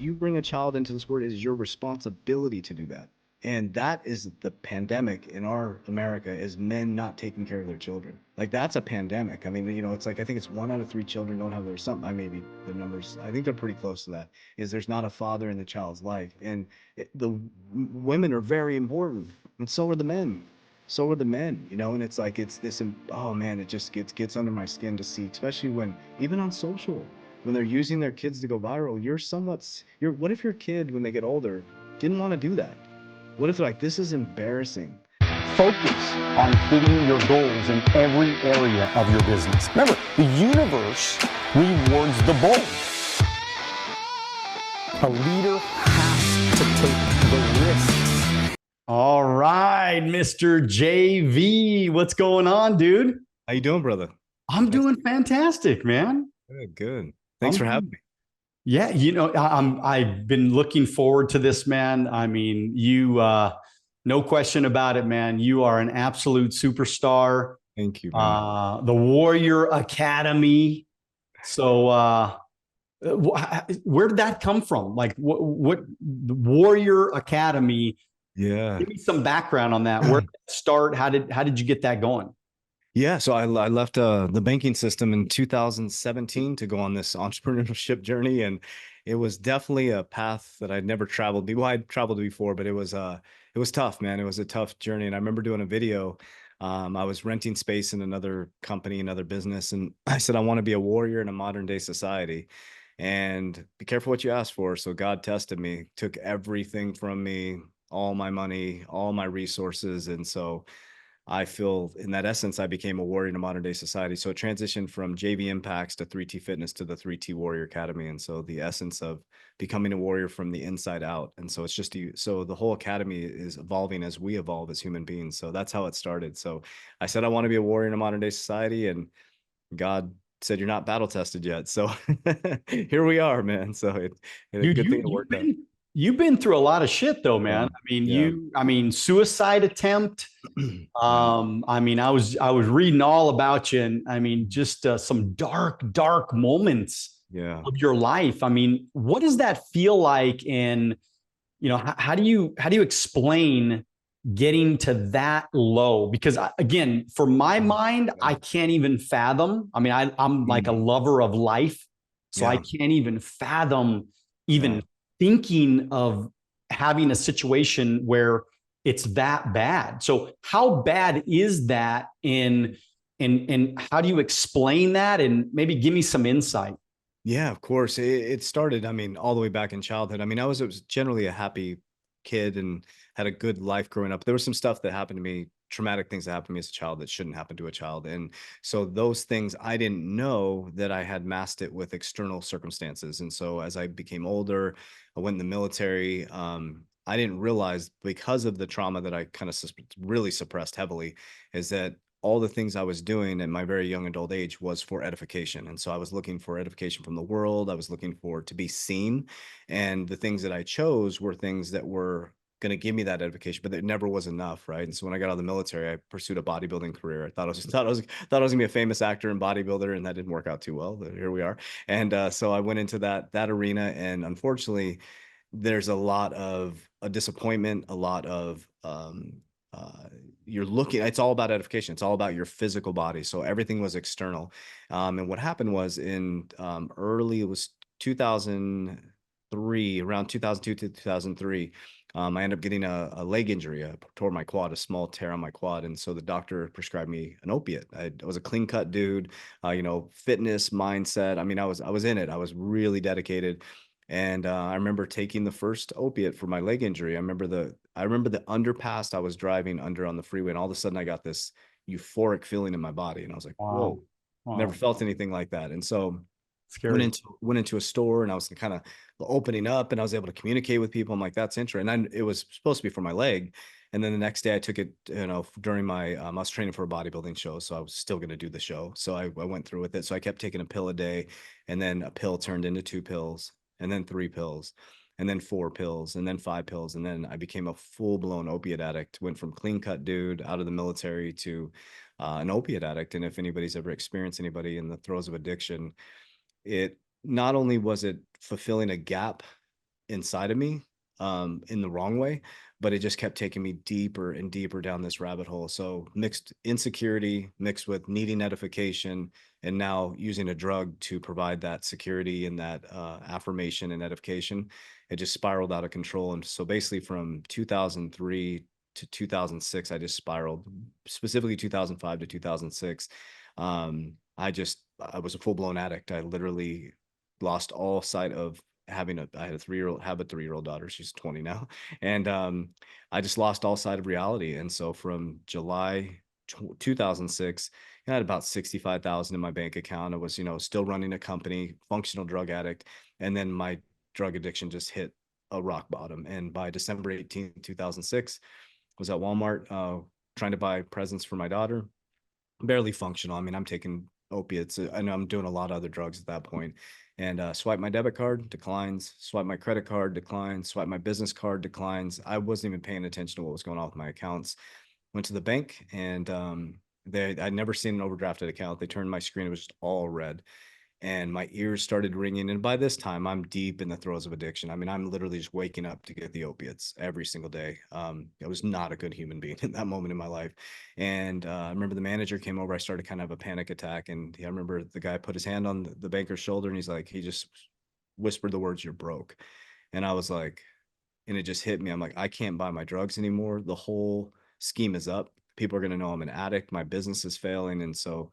you bring a child into this world, it is your responsibility to do that. And that is the pandemic in our America, is men not taking care of their children. Like, that's a pandemic. I mean, it's like, I think it's 1 out of 3 children don't have their son. I maybe the numbers, I think they're pretty close to that, is there's not a father in the child's life. And the women are very important, and so are the men. So are the men, and it's like, it's this, oh man, it just gets under my skin to see, especially when, even on social, when they're using their kids to go viral. What if your kid, when they get older, didn't want to do that? What if they're like, this is embarrassing? Focus on hitting your goals in every area of your business. Remember, the universe rewards the bold. A leader has to take the risks. All right, Mr. JV, what's going on, dude? How you doing, brother? I'm doing fantastic, man. Good. Thanks for having me. Yeah, I've been looking forward to this, man. I mean, no question about it, man. You are an absolute superstar. Thank you, man. The Warrior Academy. So, where did that come from? Like, what the Warrior Academy? Yeah. Give me some background on that. Where did it start? How did you get that going? Yeah, so I left the banking system in 2017 to go on this entrepreneurship journey, and it was definitely a path that I'd never traveled. Well, I'd traveled before, but it was tough, man. It was a tough journey, and I remember doing a video. I was renting space in another company, another business, and I said I want to be a warrior in a modern day society, and be careful what you ask for. So God tested me, took everything from me, all my money, all my resources, and so I feel in that essence, I became a warrior in a modern day society. So it transitioned from JV Impacts to 3T Fitness to the 3T Warrior Academy. And so the essence of becoming a warrior from the inside out. And so it's just, so the whole academy is evolving as we evolve as human beings. So that's how it started. So I said, I want to be a warrior in a modern day society. And God said, you're not battle tested yet. So here we are, man. So a good thing it worked out. You've been through a lot of shit though, man. I mean, suicide attempt. I mean, I was reading all about you, and I mean, just some dark moments of your life. I mean, what does that feel like? And how do you explain getting to that low? Because again, for my mind, I can't even fathom. I mean, I'm like a lover of life, so I can't even fathom thinking of having a situation where it's that bad. So how bad is that, and how do you explain that, and maybe give me some insight? Yeah, of course. It started, I mean, all the way back in childhood. I mean, I was generally a happy kid and had a good life growing up. There was some stuff that happened to me, traumatic things that happened to me as a child that shouldn't happen to a child. And so those things, I didn't know that I had masked it with external circumstances. And so as I became older, I went in the military. I didn't realize, because of the trauma that I kind of really suppressed heavily, is that all the things I was doing at my very young adult age was for edification. And so I was looking for edification from the world. I was looking for to be seen. And the things that I chose were things that were going to give me that edification, but it never was enough. Right. And so when I got out of the military, I pursued a bodybuilding career. I thought I was gonna be a famous actor and bodybuilder, and that didn't work out too well. But here we are. And so I went into that arena. And unfortunately, there's a lot of a disappointment, a lot of it's all about edification. It's all about your physical body. So everything was external. And what happened was in it was 2003, around 2002 to 2003, I ended up getting a leg injury. I tore my quad, a small tear on my quad. And so the doctor prescribed me an opiate. I was a clean cut dude, fitness mindset. I mean, I was in it. I was really dedicated. And I remember taking the first opiate for my leg injury. I remember the underpass I was driving under on the freeway, and all of a sudden I got this euphoric feeling in my body, and I was like, "Whoa, never felt anything like that." And so Scary. went into a store, and I was kind of opening up, and I was able to communicate with people. I'm like, "That's interesting." And it was supposed to be for my leg. And then the next day I took it, during my, I was training for a bodybuilding show. So I was still going to do the show. So I went through with it. So I kept taking a pill a day, and then a pill turned into 2 pills, and then 3 pills, and then 4 pills, and then 5 pills. And then I became a full-blown opiate addict, went from clean cut dude out of the military to an opiate addict. And if anybody's ever experienced anybody in the throes of addiction, it not only was it fulfilling a gap inside of me, in the wrong way, but it just kept taking me deeper and deeper down this rabbit hole. So mixed insecurity, mixed with needing edification, and now using a drug to provide that security and that affirmation and edification, it just spiraled out of control. And so basically from 2003 to 2006, I just spiraled, specifically 2005 to 2006. I was a full blown addict. I literally lost all sight of I had a 3-year-old, have a 3-year-old daughter. She's 20 now. And I just lost all sight of reality. And so from July 2006, I had about 65,000 in my bank account. I was, still running a company, functional drug addict. And then my drug addiction just hit a rock bottom. And by December 18th, 2006, I was at Walmart trying to buy presents for my daughter. Barely functional. I mean, I'm taking opiates. I know I'm doing a lot of other drugs at that point. And swipe my debit card, declines. Swipe my credit card, declines. Swipe my business card, declines. I wasn't even paying attention to what was going on with my accounts. Went to the bank, and I'd never seen an overdrafted account. They turned my screen, it was just all red, and my ears started ringing. And by this time, I'm deep in the throes of addiction. I mean, I'm literally just waking up to get the opiates every single day. I was not a good human being in that moment in my life. And I remember the manager came over. I started kind of a panic attack. And I remember the guy put his hand on the banker's shoulder, and he just whispered the words, "You're broke." And I was like, and it just hit me. I'm like, I can't buy my drugs anymore. The whole scheme is up. People are going to know I'm an addict. My business is failing. And so,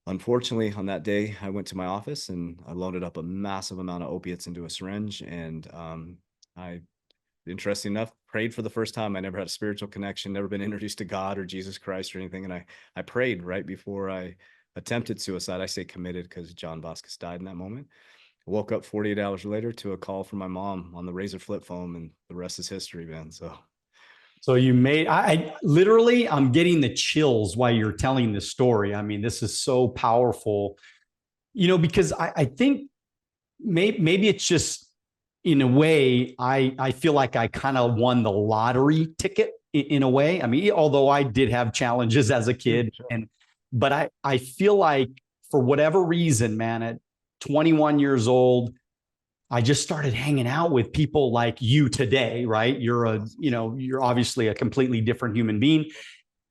unfortunately, on that day, I went to my office and I loaded up a massive amount of opiates into a syringe. And I, interesting enough, prayed for the first time. I never had a spiritual connection, never been introduced to God or Jesus Christ or anything. And I prayed right before I attempted suicide. I say committed because John Vasquez died in that moment. I woke up 48 hours later to a call from my mom on the Razor flip phone, and the rest is history, man. So you made, I literally, I'm getting the chills while you're telling this story. I mean, this is so powerful, because I think maybe it's just in a way, I feel like I kind of won the lottery ticket in a way. I mean, although I did have challenges as a kid, but I feel like for whatever reason, man, at 21 years old, I just started hanging out with people like you today, right? You're obviously a completely different human being.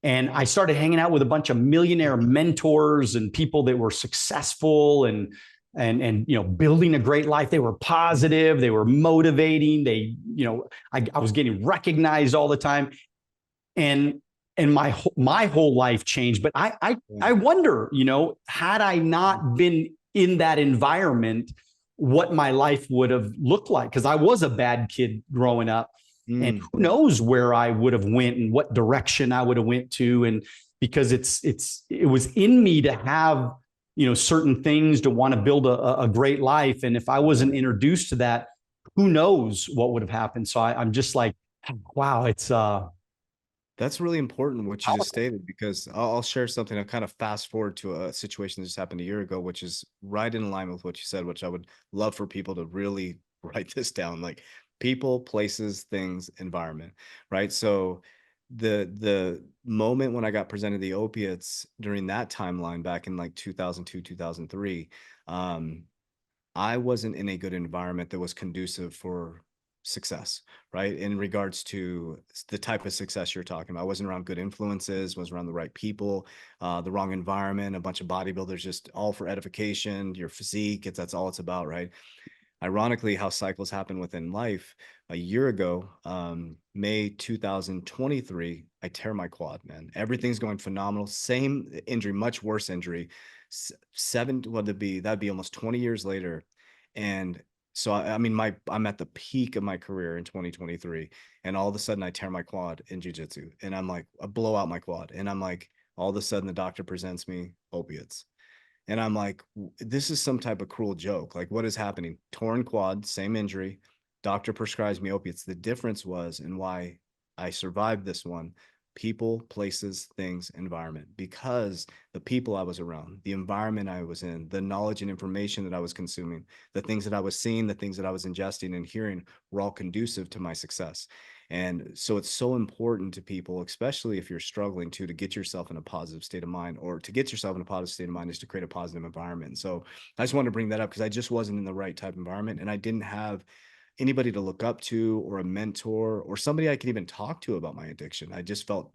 And I started hanging out with a bunch of millionaire mentors and people that were successful and building a great life. They were positive, they were motivating. I was getting recognized all the time. And my whole life changed. But I wonder, had I not been in that environment, what my life would have looked like, because I was a bad kid growing up, and who knows where I would have went and what direction I would have went to. And because it was in me to have certain things, to want to build a great life, and if I wasn't introduced to that, who knows what would have happened. So I'm just like, wow, it's That's really important what you just stated, because I'll share something. I'll kind of fast forward to a situation that just happened a year ago, which is right in line with what you said, which I would love for people to really write this down, like people, places, things, environment, right? So the moment when I got presented the opiates during that timeline back in like 2002, 2003, I wasn't in a good environment that was conducive for success, right? In regards to the type of success you're talking about, I wasn't around good influences, was around the right people, the wrong environment, a bunch of bodybuilders, just all for edification, your physique, that's all it's about, right? Ironically, how cycles happen within life. A year ago, May 2023, I tear my quad, man. Everything's going phenomenal. Same injury, much worse injury. That'd be almost 20 years later. And so, I mean, I'm at the peak of my career in 2023. And all of a sudden I tear my quad in jujitsu, and I'm like, I blow out my quad. And I'm like, all of a sudden the doctor presents me opiates. And I'm like, this is some type of cruel joke. Like, what is happening? Torn quad, same injury. Doctor prescribes me opiates. The difference was, and why I survived this one, people, places, things, environment. Because the people I was around, the environment I was in, the knowledge and information that I was consuming, the things that I was seeing, the things that I was ingesting and hearing were all conducive to my success. And so it's so important to people, especially if you're struggling to get yourself in a positive state of mind, or to get yourself in a positive state of mind is to create a positive environment. And so I just wanted to bring that up because I just wasn't in the right type of environment, and I didn't have anybody to look up to or a mentor or somebody I could even talk to about my addiction. I just felt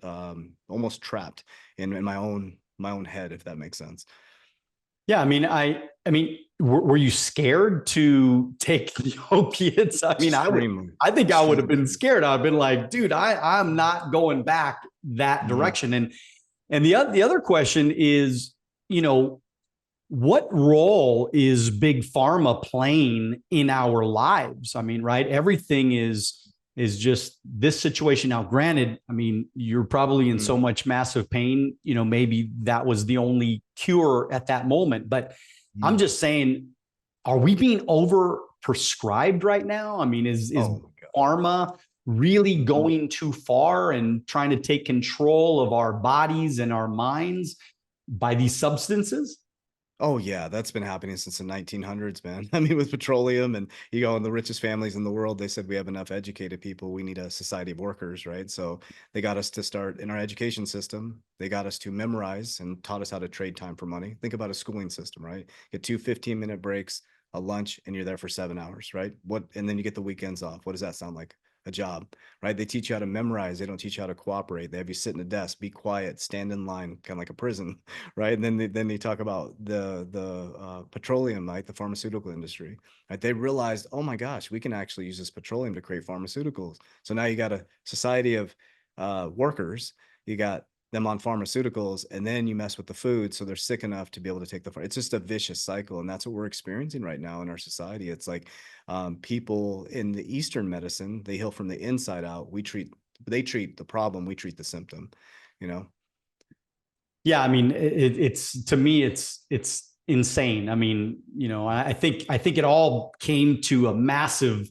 almost trapped in my own head, if that makes sense. Yeah, I mean, were you scared to take the opiates? I mean, Extremely, I think I would have been extremely. scared. I've been like, dude, I'm not going back that Mhm. direction. And the other question is, you know, what role is big pharma playing in our lives? I mean, right? Everything is just this situation. Now, granted, I mean, you're probably in Mhm. so much massive pain, you know, maybe that was the only cure at that moment. But I'm Mhm. just saying, are we being over prescribed right now? I mean, is Oh my God. pharma really Mhm. going too far and trying to take control of our bodies and our minds by these substances? Oh yeah, that's been happening since the 1900s, man. I mean, with petroleum and you go in the richest families in the world, they said we have enough educated people. We need a society of workers, right? So they got us to start in our education system. They got us to memorize and taught us how to trade time for money. Think about a schooling system, right? Get two 15-minute breaks, a lunch, and you're there for 7 hours, right? And then you get the weekends off. What does that sound like? A job, right? They teach you how to memorize. They don't teach you how to cooperate. They have you sit in a desk, be quiet, stand in line, kind of like a prison, right? And then they talk about the petroleum, like the pharmaceutical industry, right? They realized, oh my gosh, we can actually use this petroleum to create pharmaceuticals. So now you got a society of workers. You got them on pharmaceuticals, and then you mess with the food, so they're sick enough to be able to take the. It's just a vicious cycle, and that's what we're experiencing right now in our society. It's like people in the Eastern medicine, they heal from the inside out. They treat the problem, we treat the symptom. You know. Yeah, I mean, it's to me, it's insane. I mean, you know, I think it all came to a massive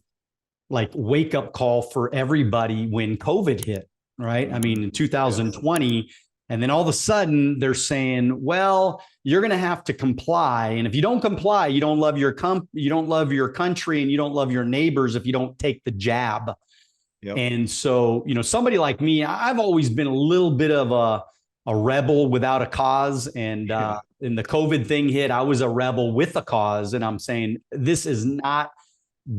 like wake up call for everybody when COVID hit, right? I mean, in Yes. 2020, and then all of a sudden they're saying, well, you're going to have to comply, and if you don't comply, you don't love you don't love your country, and you don't love your neighbors if you don't take the jab. Yep. And so, you know, somebody like me, I've always been a little bit of a rebel without a cause. Yeah. And the COVID thing hit, I was a rebel with a cause. And I'm saying, this is not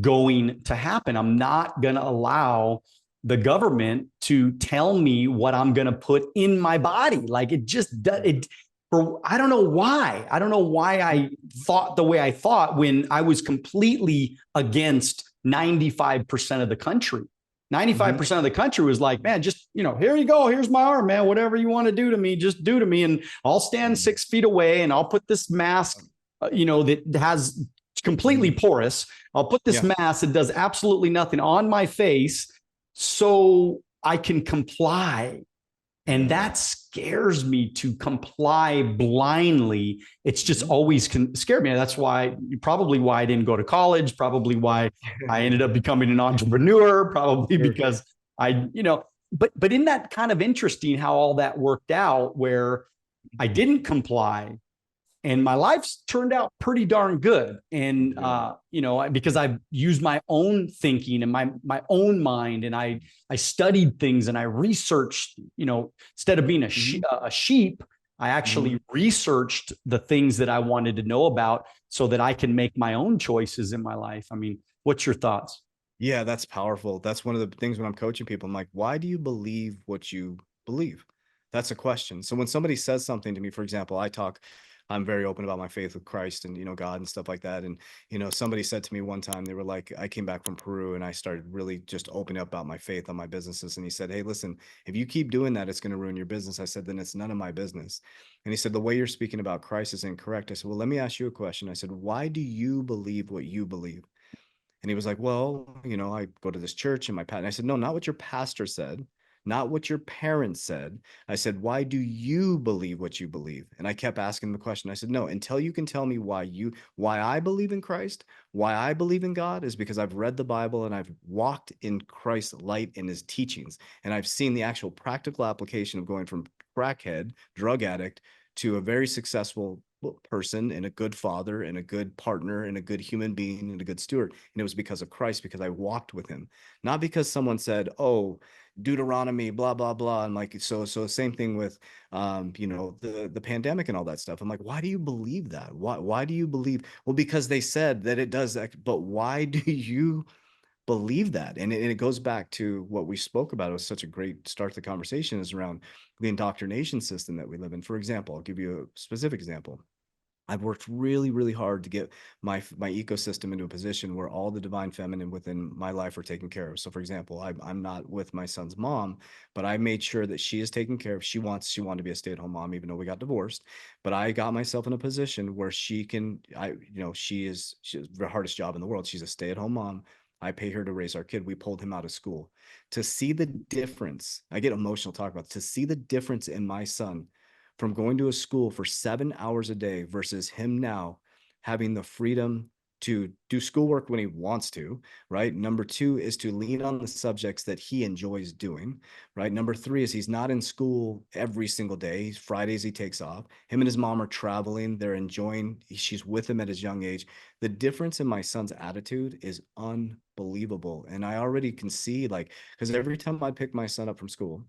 going to happen. I'm not going to allow the government to tell me what I'm going to put in my body. Like it just does it. For I don't know why. I don't know why I thought the way I thought when I was completely against 95% of the country. Mhm. 95% of the country was like, man, just, you know, here you go. Here's my arm, man. Whatever you want to do to me, just do to me. And I'll stand Mhm. 6 feet away and I'll put this mask, you know, that has completely Mhm. porous. I'll put this Yeah. mask that does absolutely nothing on my face so I can comply. And Yeah. that scares me to comply blindly. It's just Mhm. always scared me. That's probably why I didn't go to college, probably why I ended up becoming an entrepreneur, probably Sure. because I, you know, but in that kind of interesting how all that worked out where I didn't comply and my life's turned out pretty darn good. And Good. you know, because I've used my own thinking and my own mind, and I studied things and I researched. You know, instead of being Mhm. a sheep, I Mhm. actually researched the things that I wanted to know about so that I can make my own choices in my life. I mean, what's your thoughts? Yeah, that's powerful. That's one of the things when I'm coaching people, I'm like, why do you believe what you believe? That's a question. So when somebody says something to me, for example, I'm very open about my faith with Christ and, God and stuff like that. And, somebody said to me one time, they were like, I came back from Peru and I started really just opening up about my faith on my businesses. And he said, hey, listen, if you keep doing that, it's going to ruin your business. I said, then it's none of my business. And he said, the way you're speaking about Christ is incorrect. I said, well, let me ask you a question. I said, why do you believe what you believe? And he was like, well, I go to this church and my pastor. I said, no, not what your pastor said, not what your parents said. I said, why do you believe what you believe? And I kept asking the question. I said, no, until you can tell me why I believe in Christ, why I believe in God is because I've read the Bible and I've walked in Christ's light in his teachings. And I've seen the actual practical application of going from crackhead, drug addict to a very successful person and a good father and a good partner and a good human being and a good steward. And it was because of Christ, because I walked with him, not because someone said, oh, Deuteronomy, blah, blah, blah. And like, so same thing with, the pandemic and all that stuff. I'm like, why do you believe that? Why do you believe? Well, because they said that it does that, but why do you believe that. And it goes back to what we spoke about. It was such a great start to the conversation, is around the indoctrination system that we live in. For example, I'll give you a specific example. I've worked really, really hard to get my ecosystem into a position where all the divine feminine within my life are taken care of. So, for example, I'm not with my son's mom, but I made sure that she is taken care of. She wanted to be a stay-at-home mom, even though we got divorced. But I got myself in a position where she can, she's the hardest job in the world. She's a stay-at-home mom. I pay her to raise our kid. We pulled him out of school. To see the difference, I get emotional talking about it, to see the difference in my son from going to a school for 7 hours a day versus him now having the freedom to do schoolwork when he wants to, right? Number two is to lean on the subjects that he enjoys doing, right? Number three is he's not in school every single day. Fridays he takes off. Him and his mom are traveling. They're enjoying, she's with him at his young age. The difference in my son's attitude is unbelievable. And I already can see, like, because every time I pick my son up from school,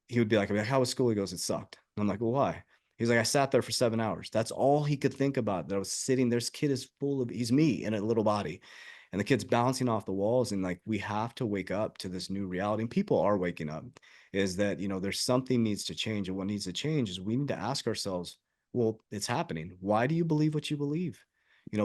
he would be like, how was school? He goes, it sucked. And I'm like, well, why? He's like, I sat there for 7 hours. That's all he could think about. That I was sitting, this kid is full of, he's me in a little body. And the kid's bouncing off the walls. And like, we have to wake up to this new reality. And people are waking up, is that, there's something needs to change. And what needs to change is we need to ask ourselves, well, it's happening. Why do you believe what you believe?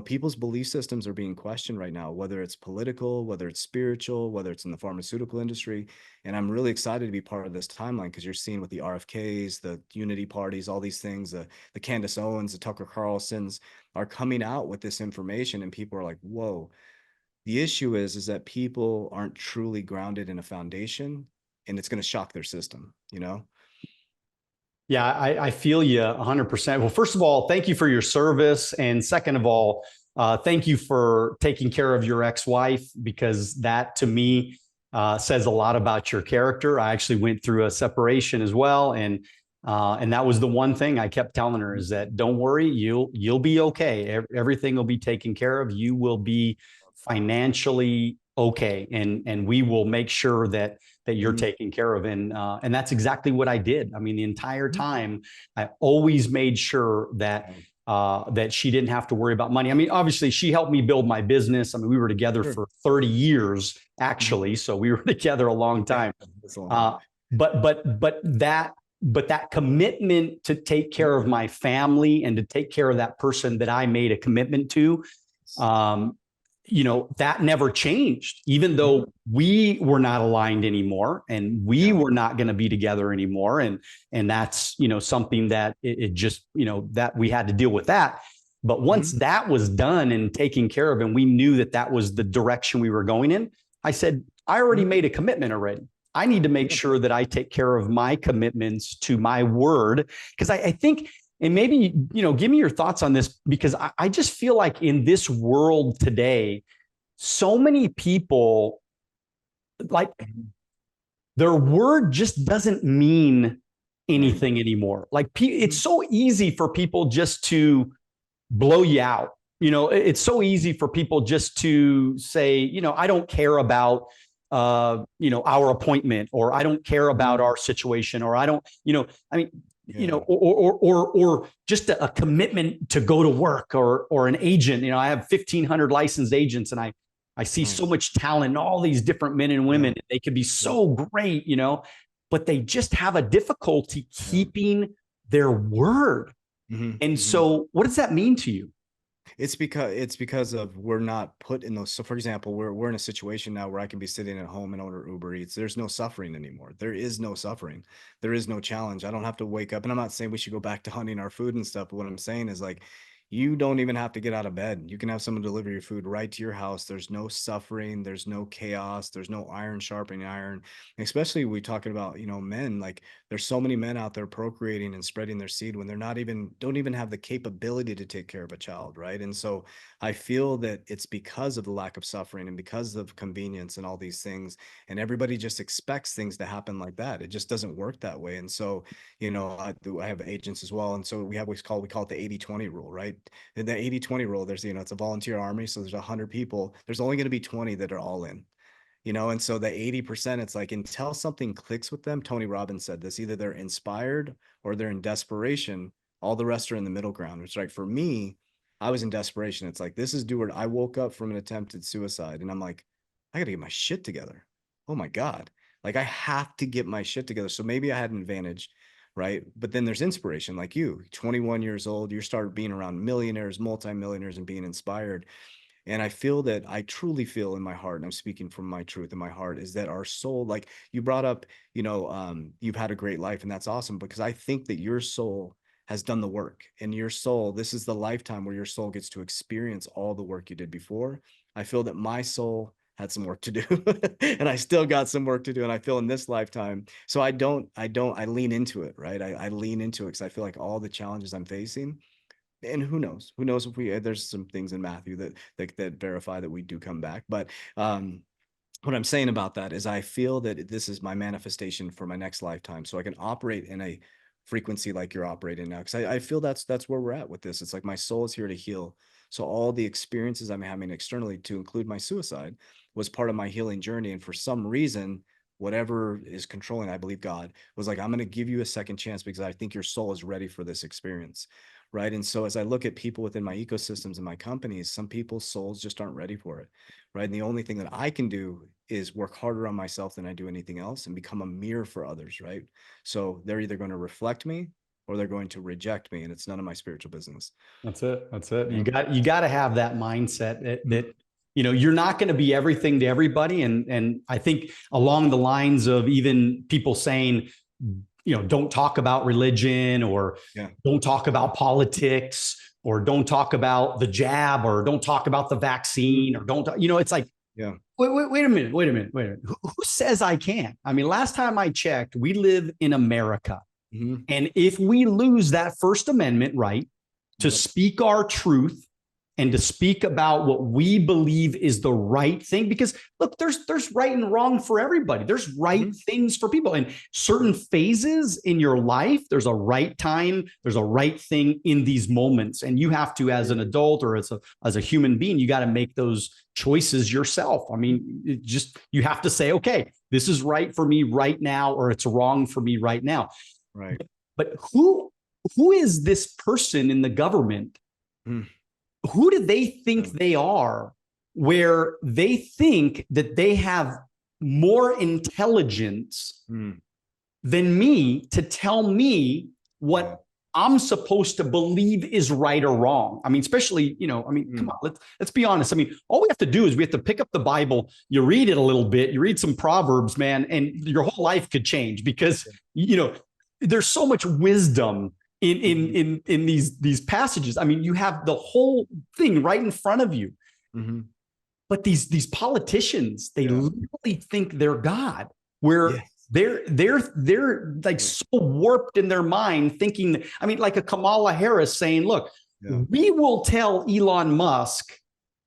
People's belief systems are being questioned right now, whether it's political, whether it's spiritual, whether it's in the pharmaceutical industry. And I'm really excited to be part of this timeline, because you're seeing with the RFKs, the unity parties, all these things, the Candace Owens, the Tucker Carlsons are coming out with this information, and people are like, whoa. The issue is that people aren't truly grounded in a foundation, and it's going to shock their system. Yeah, I feel you 100%. Well, first of all, thank you for your service. And second of all, thank you for taking care of your ex-wife, because that to me says a lot about your character. I actually went through a separation as well. And that was the one thing I kept telling her, is that don't worry, you'll be okay. Everything will be taken care of. You will be financially okay. And we will make sure that you're taken care of. And that's exactly what I did. I mean, the entire time, I always made sure that that she didn't have to worry about money. I mean, obviously, she helped me build my business. I mean, we were together for 30 years, actually. So we were together a long time. But that commitment to take care of my family and to take care of that person that I made a commitment to, that never changed, even though we were not aligned anymore and we were not going to be together anymore. And that's, something that it just, that we had to deal with that. But once that was done and taken care of, and we knew that that was the direction we were going in, I said, I already made a commitment already. I need to make sure that I take care of my commitments to my word. Because I think, and maybe, give me your thoughts on this, because I just feel like in this world today, so many people, like, their word just doesn't mean anything anymore. Like, it's so easy for people just to blow you out. It's so easy for people just to say, I don't care about our appointment, or I don't care about our situation, or I don't, I mean, or just a commitment to go to work, or an agent. I have 1,500 licensed agents, and I see so much talent in all these different men and women. And they could be so great, but they just have a difficulty keeping their word. And so what does that mean to you? It's because of, we're not put in those. So for example, we're in a situation now where I can be sitting at home and order Uber Eats. There's no suffering anymore. There is no suffering. There is no challenge. I don't have to wake up, and I'm not saying we should go back to hunting our food and stuff, but what I'm saying is, like, you don't even have to get out of bed. You can have someone deliver your food right to your house. There's no suffering. There's no chaos. There's no iron sharpening iron. Especially we talking about, men, like, there's so many men out there procreating and spreading their seed when they're don't even have the capability to take care of a child. Right. And so I feel that it's because of the lack of suffering and because of convenience and all these things. And everybody just expects things to happen like that. It just doesn't work that way. And so, I have agents as well. And so we call it the 80-20 rule, right? In the 80-20 rule, there's, it's a volunteer army. So there's 100 people. There's only going to be 20 that are all in. And so the 80%, it's like, until something clicks with them, Tony Robbins said this, either they're inspired or they're in desperation. All the rest are in the middle ground. It's like, for me, I was in desperation. It's like, this is I woke up from an attempted suicide, and I'm like, I got to get my shit together. Oh my God. Like I have to get my shit together. So maybe I had an advantage, right? But then there's inspiration like you, 21 years old, you start being around millionaires, multimillionaires, and being inspired. And I feel that I truly feel in my heart, and I'm speaking from my truth in my heart, is that our soul, like you brought up, you've had a great life, and that's awesome because I think that your soul has done the work, and your soul, this is the lifetime where your soul gets to experience all the work you did before. I feel that my soul had some work to do and I still got some work to do. And I feel in this lifetime. So I lean into it, right? I lean into it because I feel like all the challenges I'm facing, and who knows if there's some things in Matthew that verify that we do come back. But what I'm saying about that is I feel that this is my manifestation for my next lifetime. So I can operate in a frequency like you're operating now. Cause I feel that's where we're at with this. It's like my soul is here to heal. So all the experiences I'm having externally, to include my suicide, was part of my healing journey. And for some reason, whatever is controlling, I believe God was like, I'm going to give you a second chance because I think your soul is ready for this experience. Right. And so as I look at people within my ecosystems and my companies, some people's souls just aren't ready for it. Right. And the only thing that I can do is work harder on myself than I do anything else and become a mirror for others. Right. So they're either going to reflect me or they're going to reject me. And it's none of my spiritual business. That's it. That's it. Yeah. You got to have that mindset that you're not going to be everything to everybody. And I think along the lines of even people saying, don't talk about religion, or Yeah. don't talk about politics, or don't talk about the jab, or don't talk about the vaccine, or don't, it's like, Yeah. wait a minute. Who says I can't? I mean, last time I checked, we live in America. Mm-hmm. And if we lose that First Amendment right to speak our truth and to speak about what we believe is the right thing, because look, there's right and wrong for everybody. There's right things for people. And certain phases in your life, there's a right time, there's a right thing in these moments. And you have to, as an adult or as a human being, you got to make those choices yourself. I mean, you have to say, okay, this is right for me right now, or it's wrong for me right now. Right. But who is this person in the government? Who do they think they are, where they think that they have more intelligence than me to tell me what I'm supposed to believe is right or wrong? I mean, especially, come on, let's be honest. I mean, all we have to do is we have to pick up the Bible, you read it a little bit, you read some Proverbs, man, and your whole life could change because, there's so much wisdom in these passages. I mean, you have the whole thing right in front of you. But these politicians, they literally think they're God, where they're like so warped in their mind, thinking, I mean, like a Kamala Harris saying, look, we will tell Elon Musk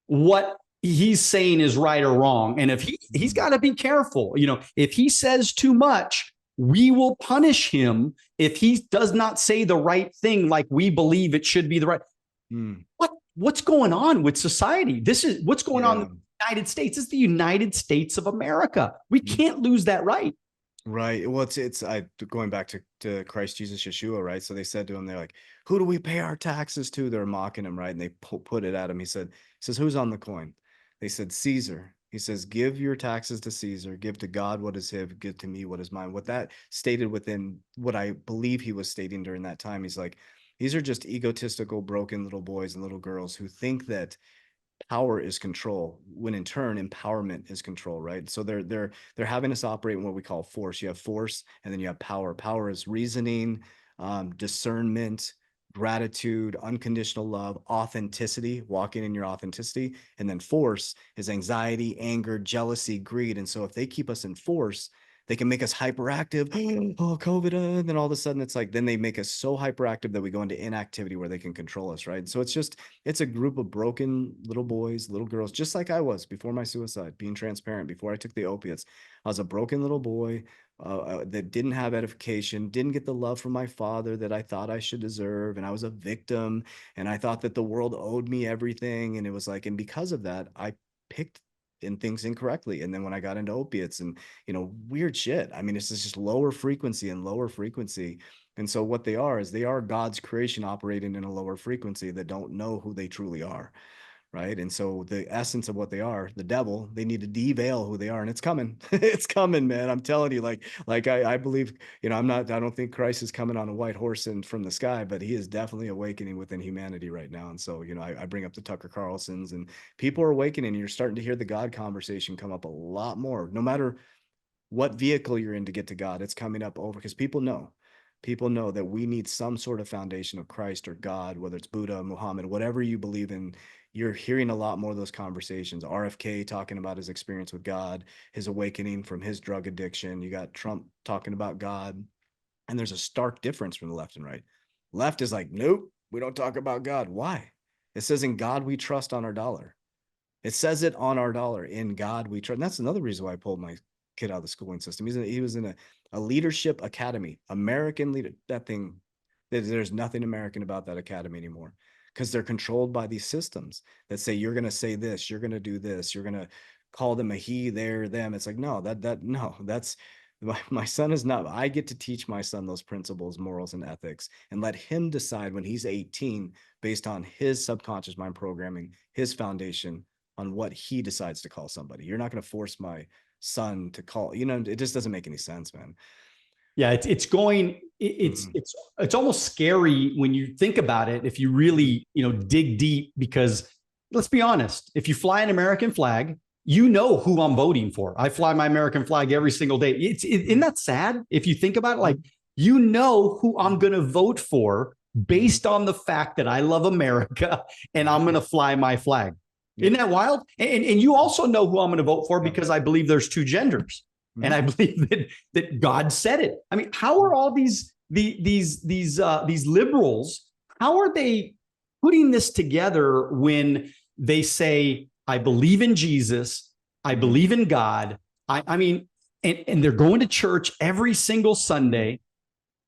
what he's saying is right or wrong. And if he's got to be careful, if he says too much, we will punish him if he does not say the right thing like we believe it should be the right. What's going on with society? This is what's going on in the United States. This is the United States of America. We can't lose that right. Right. Well, it's going back to Christ Jesus Yeshua, right? So they said to him, they're like, who do we pay our taxes to? They're mocking him, right? And they put it at him. He says, who's on the coin? They said, Caesar. He says, give your taxes to Caesar, give to God what is his, give to me what is mine. What that stated within what I believe he was stating during that time, he's like, these are just egotistical, broken little boys and little girls who think that power is control, when in turn empowerment is control, right? So they're having us operate in what we call force. You have force and then you have power. Power is reasoning, discernment, gratitude, unconditional love, authenticity, walking in your authenticity. And then force is anxiety, anger, jealousy, greed. And so if they keep us in force, they can make us hyperactive. Oh, COVID. And then all of a sudden it's like, then they make us so hyperactive that we go into inactivity where they can control us. Right. So it's a group of broken little boys, little girls, just like I was before my suicide, being transparent. Before I took the opiates, I was a broken little boy that didn't have edification, didn't get the love from my father that I thought I should deserve. And I was a victim and I thought that the world owed me everything. And it was like, and because of that, I picked in things incorrectly. And then when I got into opiates and, weird shit, I mean, it's just lower frequency and lower frequency. And so what they are is they are God's creation operating in a lower frequency that don't know who they truly are. right? And so the essence of what they are, the devil, they need to deveil who they are, and it's coming. It's coming, man. I'm telling you, like I believe, I don't think Christ is coming on a white horse and from the sky, but he is definitely awakening within humanity right now. And so, I bring up the Tucker Carlsons, and people are awakening, and you're starting to hear the God conversation come up a lot more, no matter what vehicle you're in to get to God. It's coming up over, because people know that we need some sort of foundation of Christ or God, whether it's Buddha, Muhammad, whatever you believe in. You're hearing a lot more of those conversations. RFK talking about his experience with God, his awakening from his drug addiction. You got Trump talking about God. And there's a stark difference from the left and right. Left is like, nope, we don't talk about God. Why? It says, in God we trust on our dollar. It says it on our dollar. In God we trust. And that's another reason why I pulled my kid out of the schooling system. He was in a leadership academy, American leader. That thing, there's nothing American about that academy anymore, because they're controlled by these systems that say, you're going to say this, you're going to do this, you're going to call them a he, their, them. It's like, no, no, that's my son is not. I get to teach my son those principles, morals, and ethics, and let him decide when he's 18, based on his subconscious mind programming, his foundation, on what he decides to call somebody. You're not going to force my son to call, it just doesn't make any sense, man. Yeah, it's almost scary when you think about it, if you really, dig deep, because let's be honest, if you fly an American flag, you know who I'm voting for. I fly my American flag every single day. Isn't that sad? If you think about it, like, you know who I'm going to vote for based on the fact that I love America and I'm going to fly my flag. Isn't that wild? And you also know who I'm going to vote for because I believe there's two genders. And I believe that God said it. I mean, how are all these liberals, how are they putting this together when they say, I believe in Jesus, I believe in God. I mean, and they're going to church every single Sunday.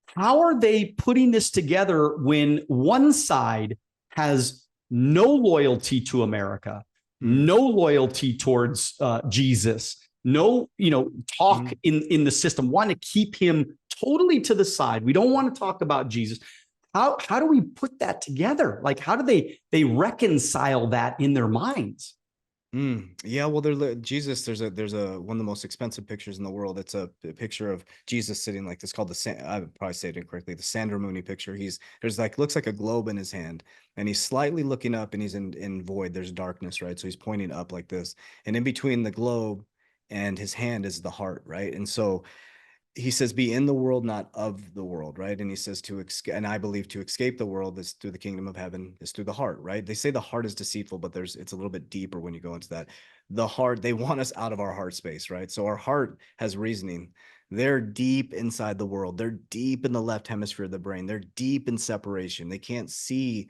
How are they putting this together when one side has no loyalty to America, no loyalty towards Jesus, no, talk in the system, want to keep him totally to the side. We don't want to talk about Jesus. How do we put that together? Like, how do they reconcile that in their minds? Yeah, well, Jesus, there's a one of the most expensive pictures in the world. It's a picture of Jesus sitting like this, called I would probably say it incorrectly, the Sandra Mooney picture. There's like, looks like a globe in his hand, and he's slightly looking up, and he's in void. There's darkness, right? So he's pointing up like this, and in between the globe and his hand is the heart, right? And so he says, be in the world, not of the world, right? And he says and I believe to escape the world is through the kingdom of heaven, is through the heart, right? They say the heart is deceitful, but it's a little bit deeper when you go into that. The heart, they want us out of our heart space, right? So our heart has reasoning. They're deep inside the world. They're deep in the left hemisphere of the brain. They're deep in separation. They can't see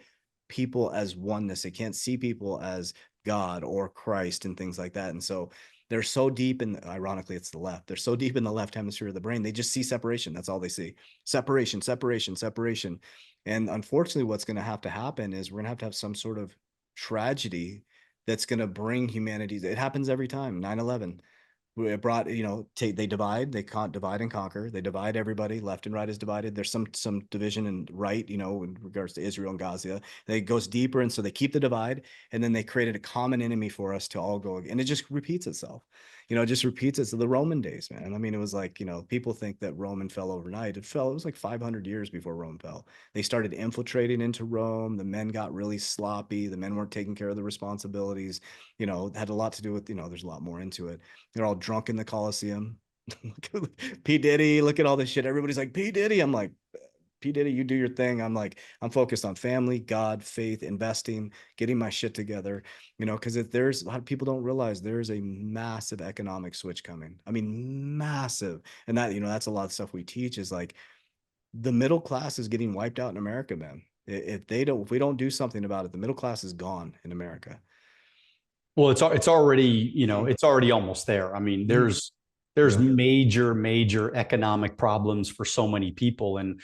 people as oneness. They can't see people as God or Christ and things like that. And so they're so deep in, ironically, it's the left. They're so deep in the left hemisphere of the brain. They just see separation. That's all they see. Separation, separation, separation. And unfortunately, what's going to happen is we're going to have some sort of tragedy that's going to bring humanity. It happens every time. 9/11. It brought, they divide, they can't divide and conquer. They divide everybody. Left and right is divided. There's some division in right, in regards to Israel and Gaza. It goes deeper. And so they keep the divide, and then they created a common enemy for us to all go. And it just repeats itself. It just repeats it. So the Roman days, man. I mean, it was like, people think that Rome fell overnight. It was like 500 years before Rome fell. They started infiltrating into Rome. The men got really sloppy. The men weren't taking care of the responsibilities. It had a lot to do with, there's a lot more into it. They're all drunk in the Coliseum. P. Diddy, look at all this shit. Everybody's like, P. Diddy. I'm like, P. Diddy, you do your thing. I'm like, I'm focused on family, God, faith, investing, getting my shit together, because there's a lot of people don't realize there's a massive economic switch coming. I mean, massive. And that, that's a lot of stuff we teach, is like, the middle class is getting wiped out in America, man. If we don't do something about it, the middle class is gone in America. Well, it's already, it's already almost there. I mean, there's major economic problems for so many people. And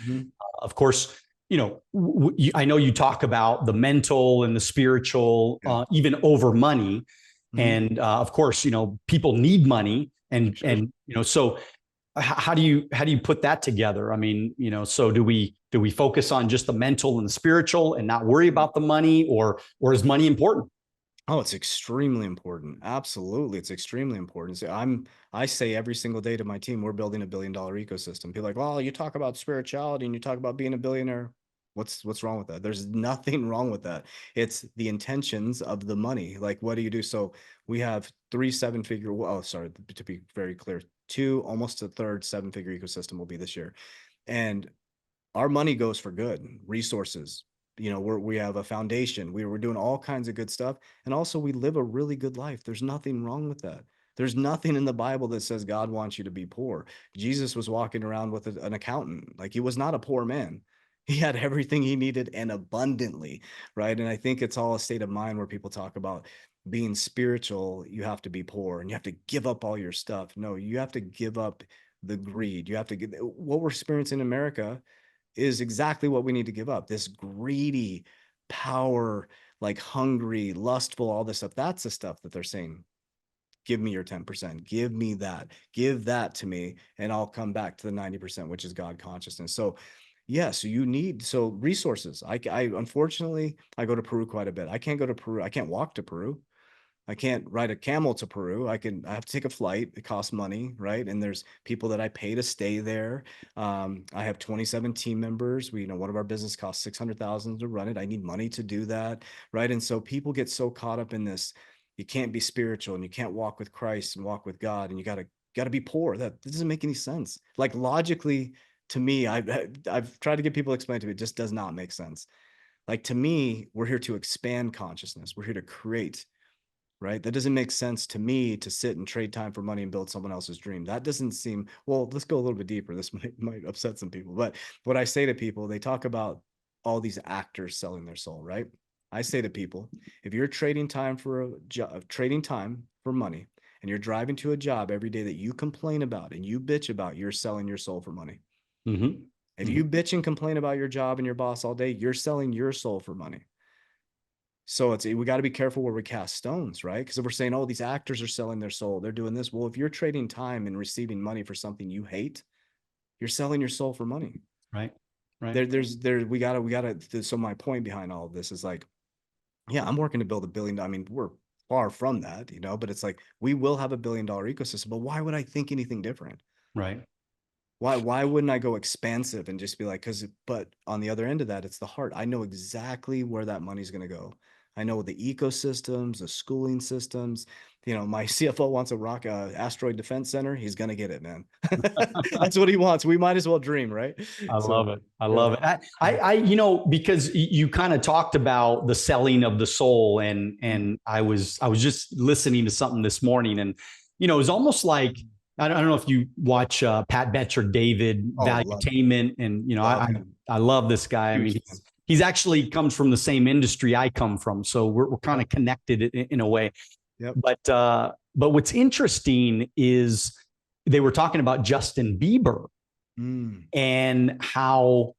of course, I know you talk about the mental and the spiritual, even over money. And of course, people need money. And so how do you put that together? I mean, so do we focus on just the mental and the spiritual and not worry about the money, or is money important? Oh, it's extremely important. Absolutely. It's extremely important. So I say every single day to my team, we're building $1 billion ecosystem. People are like, well, you talk about spirituality and you talk about being a billionaire. What's wrong with that? There's nothing wrong with that. It's the intentions of the money. Like, what do you do? So we have three seven-figure, oh, sorry, to be very clear, two, almost a third seven-figure ecosystem will be this year. And our money goes for good resources. We have a foundation. We're doing all kinds of good stuff, and also we live a really good life. There's nothing wrong with that. There's nothing in the Bible that says God wants you to be poor. Jesus was walking around with an accountant. Like, he was not a poor man. He had everything he needed and abundantly, right? And I think it's all a state of mind where people talk about being spiritual. You have to be poor and you have to give up all your stuff. No, you have to give up the greed. You have to get what we're experiencing in America is exactly what we need to give up. This greedy power, like hungry, lustful, all this stuff. That's the stuff that they're saying. Give me your 10%. Give me that. Give that to me, and I'll come back to the 90%, which is God consciousness. So, yeah, so you need resources. I unfortunately I go to Peru quite a bit. I can't go to Peru. I can't walk to Peru. I can't ride a camel to Peru. I have to take a flight. It costs money, right? And there's people that I pay to stay there. I have 27 team members. One of our business costs 600,000 to run it. I need money to do that, right? And so people get so caught up in this. You can't be spiritual and you can't walk with Christ and walk with God, and you gotta be poor. That doesn't make any sense. Like, logically, to me, I've tried to get people to explain to me, it just does not make sense. Like, to me, we're here to expand consciousness. We're here to create, right? That doesn't make sense to me to sit and trade time for money and build someone else's dream. That doesn't seem, well, let's go a little bit deeper. This might upset some people, but what I say to people, they talk about all these actors selling their soul, right? I say to people, if you're trading time for a job, trading time for money, and you're driving to a job every day that you complain about and you bitch about, you're selling your soul for money. Mm-hmm. If Mm-hmm. you bitch and complain about your job and your boss all day, you're selling your soul for money. So we got to be careful where we cast stones, right? Because if we're saying, oh, these actors are selling their soul, they're doing this. Well, if you're trading time and receiving money for something you hate, you're selling your soul for money. Right. Right. We gotta. So my point behind all of this is like, yeah, I'm working to build $1 billion. I mean, we're far from that, but it's like we will have $1 billion ecosystem. But why would I think anything different? Right. Why wouldn't I go expansive and just be like, but on the other end of that, it's the heart. I know exactly where that money's going to go. I know the ecosystems, the schooling systems. My CFO wants a asteroid defense center. He's going to get it, man. That's what he wants. We might as well dream, right? I So, love it. I yeah. love it. Because you kind of talked about the selling of the soul, and I was just listening to something this morning, and it was almost like I don't know if you watch Pat Betcher, David Oh, love it. Valuetainment, and Love him. I love this guy. I Huge mean, fan. he's actually comes from the same industry I come from, so we're kind of connected in a way. Yep. But what's interesting is they were talking about Justin Bieber Mm. and how,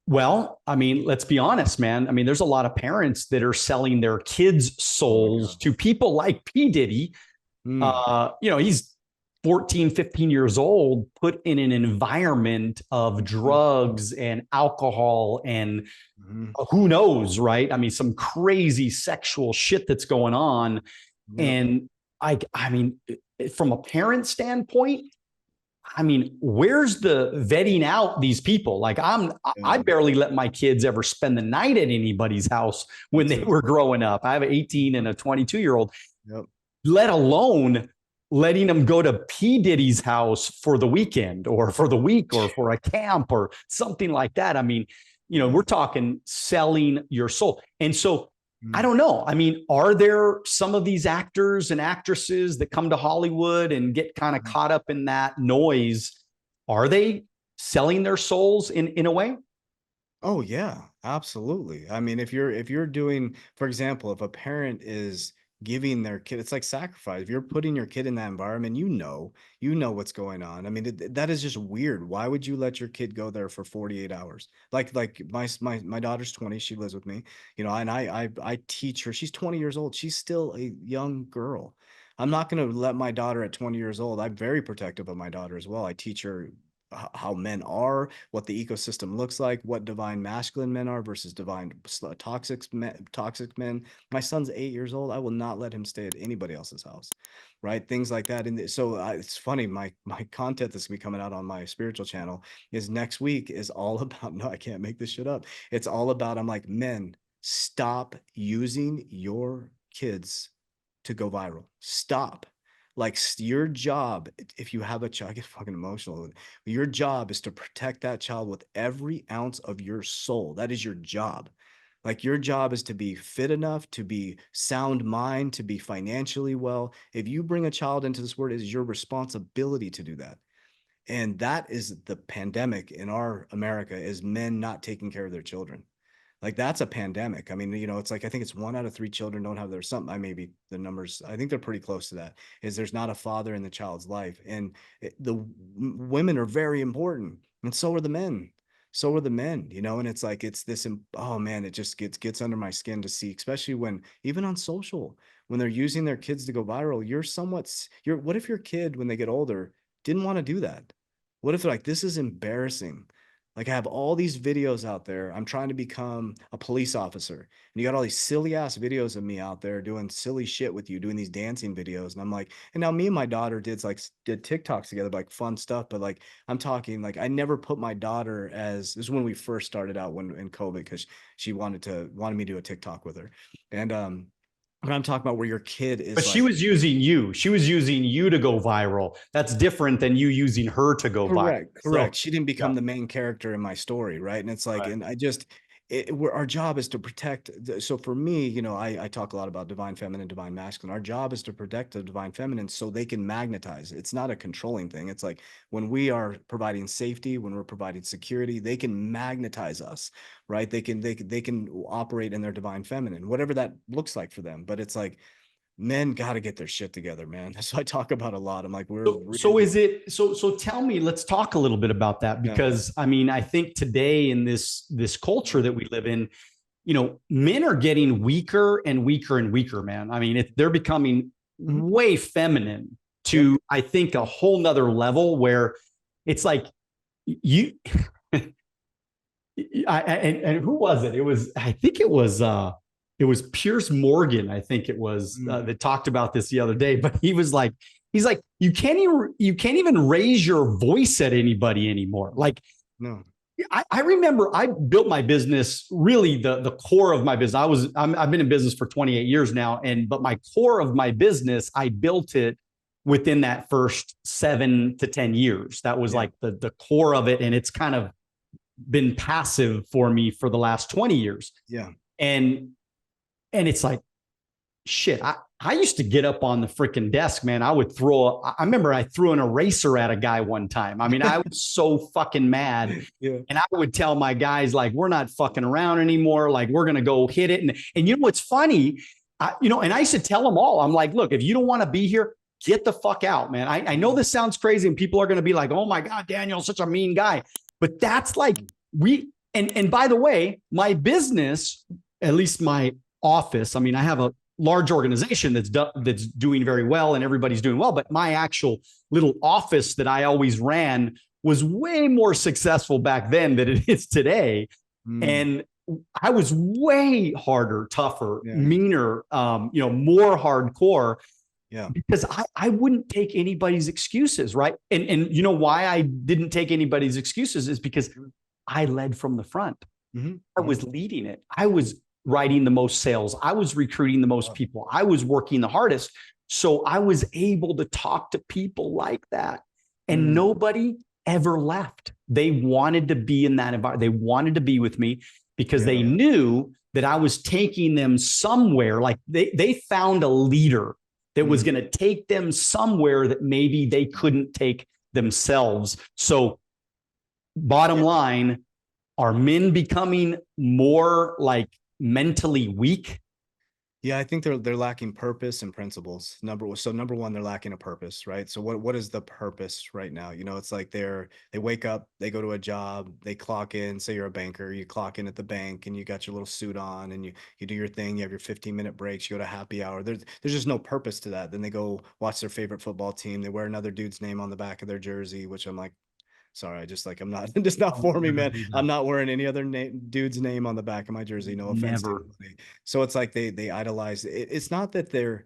well, I mean, let's be honest, man. I mean, there's a lot of parents that are selling their kids' Oh my souls God. to people like P. Diddy. Mm. He's 14, 15 years old, put in an environment of Mhm. drugs and alcohol and Mhm. who knows, right? I mean, some crazy sexual shit that's going on. Yep. And I mean, from a parent standpoint, I mean, where's the vetting out these people? Like I Yeah. barely let my kids ever spend the night at anybody's house Me when they too. were growing up. I have an 18 and a 22-year-old, Yep. let alone letting them go to P. Diddy's house for the weekend or for the week or for a camp or something like that. I mean, Yeah. we're talking selling your soul. And so I Mm. don't know. I mean, are there some of these actors and actresses that come to Hollywood and get kind of Mhm. caught up in that noise? Are they selling their souls in a way? Oh yeah, absolutely. I mean, if you're doing, for example, if a parent is giving their kid, it's like sacrifice. If you're putting your kid in that environment, you know what's going on. I mean, that is just weird. Why would you let your kid go there for 48 hours? Like my daughter's 20, she lives with me, and I teach her. She's 20 years old. She's still a young girl. I'm not going to let my daughter at 20 years old. I'm very protective of my daughter as well. I teach her how men are, what the ecosystem looks like, what divine masculine men are versus divine toxic men. My son's 8 years old. I will not let him stay at anybody else's house, right? Things like that. And so it's funny. My content that's gonna be coming out on my spiritual channel is next week is all about. No, I can't make this shit up. It's all about. I'm like, men, stop using your kids to go viral. Stop. Like your job, if you have a child, I get fucking emotional. Your job is to protect that child with every ounce of your soul. That is your job. Like your job is to be fit enough, to be sound mind, to be financially well. If you bring a child into this world, it is your responsibility to do that. And that is the pandemic in our America is men not taking care of their children. Like that's a pandemic. I mean, it's like I think it's 1 out of 3 children don't have their something. I maybe the numbers. I think they're pretty close to that. Is there's not a father in the child's life, and the women are very important, and so are the men. So are the men. And it's like it's this. Oh man, it just gets under my skin to see, especially when even on social when they're using their kids to go viral. You're what if your kid when they get older didn't want to do that? What if like this is embarrassing? Like I have all these videos out there. I'm trying to become a police officer. And you got all these silly ass videos of me out there doing silly shit with you, doing these dancing videos. And I'm like, and now me and my daughter did TikToks together, like fun stuff. But like I'm talking like I never put my daughter as this is when we first started out when in COVID, because she wanted me to do a TikTok with her. And when I'm talking about where your kid But is she like was using you. She was using you to go viral. That's different than you using her to go viral. correct. So, She didn't yeah. become the main character in my story, right? And it's like, Right. and I just, our job is to protect. So for me, I talk a lot about divine feminine, divine masculine. Our job is to protect the divine feminine so they can magnetize. It's not a controlling thing. It's like when we are providing safety, when we're providing security, they can magnetize us, right? They can operate in their divine feminine, whatever that looks like for them. But it's like men got to get their shit together, man. That's what I talk about a lot. I'm like, we're So really, is it so tell me, let's talk a little bit about that, yeah. because I mean, I think today in this culture that we live in, men are getting weaker and weaker and weaker, man. I mean, they're becoming Mhm. way feminine Yep. to, I think, a whole nother level where it's like you and who was it? It was, I think it was Piers Morgan, I think it was, Mm. that talked about this the other day. But he's like, you can't even raise your voice at anybody anymore. Like No. I remember I built my business, really the core of my business. I've been in business for 28 years now, but my core of my business, I built it within that first 7 to 10 years. That was Yeah. like the core of it, and it's kind of been passive for me for the last 20 years. Yeah. And it's like, shit, I used to get up on the freaking desk, man. I remember I threw an eraser at a guy one time. I mean, I was so fucking mad. Yeah. And I would tell my guys, like, we're not fucking around anymore. Like, we're going to go hit it. And you know what's funny? And I used to tell them all, I'm like, look, if you don't want to be here, get the fuck out, man. I know this sounds crazy and people are going to be like, oh my God, Daniel's such a mean guy. But that's like, and by the way, my business, at least my office, I mean, I have a large organization that's doing very well and everybody's doing well, but my actual little office that I always ran was way more successful back then than it is today. Mm. And I was way harder, tougher, Yeah. meaner, more hardcore, Yeah. because I wouldn't take anybody's excuses, right? And you know why I didn't take anybody's excuses is because I led from the front. Mm-hmm. I was leading it. I was writing the most sales. I was recruiting the most people. I was working the hardest. So I was able to talk to people like that. And nobody ever left. They wanted to be in that environment. They wanted to be with me because they knew that I was taking them somewhere. Like they found a leader that was going to take them somewhere that maybe they couldn't take themselves. So bottom line, are men becoming more like mentally weak? Yeah, I think they're lacking purpose and principles. Number one, they're lacking a purpose, right? So what is the purpose right now? It's like they wake up, they go to a job, they clock in, say you're a banker, you clock in at the bank and you got your little suit on and you do your thing, you have your 15-minute breaks, you go to happy hour. There's just no purpose to that. Then they go watch their favorite football team, they wear another dude's name on the back of their jersey, which I'm like, Sorry, I just like, I'm not just not for me, man. I'm not wearing any other dude's name on the back of my jersey. No offense to Never. anybody. So it's like they idolize it. It's not that they're,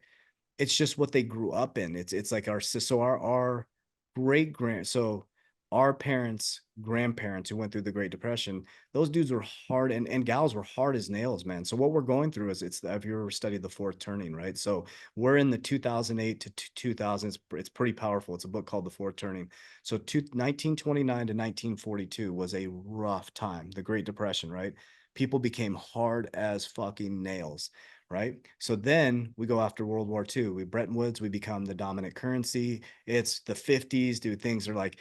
it's just what they grew up in. It's like our great grand, so our parents, grandparents who went through the Great Depression, those dudes were hard, and gals were hard as nails, man. So what we're going through is, it's, have you ever studied the fourth turning, right? So we're in the 2008 to 2000s. It's pretty powerful. It's a book called The Fourth Turning. So 1929 to 1942 was a rough time, the Great Depression, right? People became hard as fucking nails, right? So then we go after World War II. We Bretton Woods, we become the dominant currency. It's the 50s, dude. Things are like,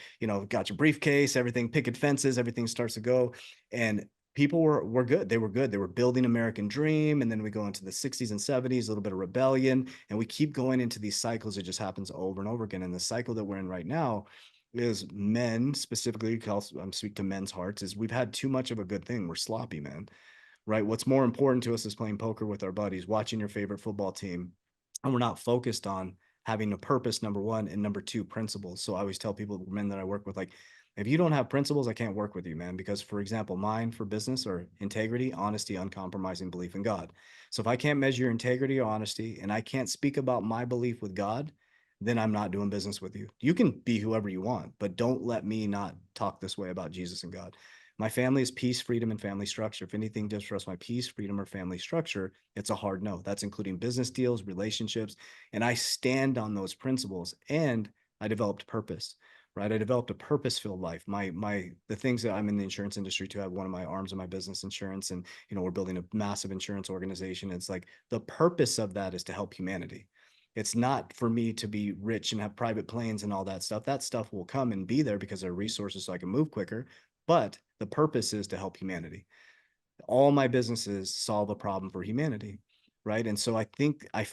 got your briefcase, everything, picket fences, everything starts to go. And people were good. They were good. They were building American dream. And then we go into the 60s and 70s, a little bit of rebellion. And we keep going into these cycles. It just happens over and over again. And the cycle that we're in right now is men, specifically, I'm speaking to men's hearts, is we've had too much of a good thing. We're sloppy, man, right? What's more important to us is playing poker with our buddies, watching your favorite football team. And we're not focused on having a purpose, number one, and number two, principles. So I always tell people, men that I work with, like, if you don't have principles, I can't work with you, man. Because, for example, mine for business are integrity, honesty, uncompromising belief in God. So if I can't measure your integrity or honesty, and I can't speak about my belief with God, then I'm not doing business with you. You can be whoever you want, but don't let me not talk this way about Jesus and God. My family is peace, freedom, and family structure. If anything disrupts my peace, freedom, or family structure, it's a hard no. That's including business deals, relationships. And I stand on those principles. And I developed purpose, right? I developed a purpose-filled life. The things that I'm in the insurance industry to have one of my arms of my business insurance. And, we're building a massive insurance organization. It's like the purpose of that is to help humanity. It's not for me to be rich and have private planes and all that stuff. That stuff will come and be there because there are resources so I can move quicker. But the purpose is to help humanity. All my businesses solve a problem for humanity, right? And so I think, I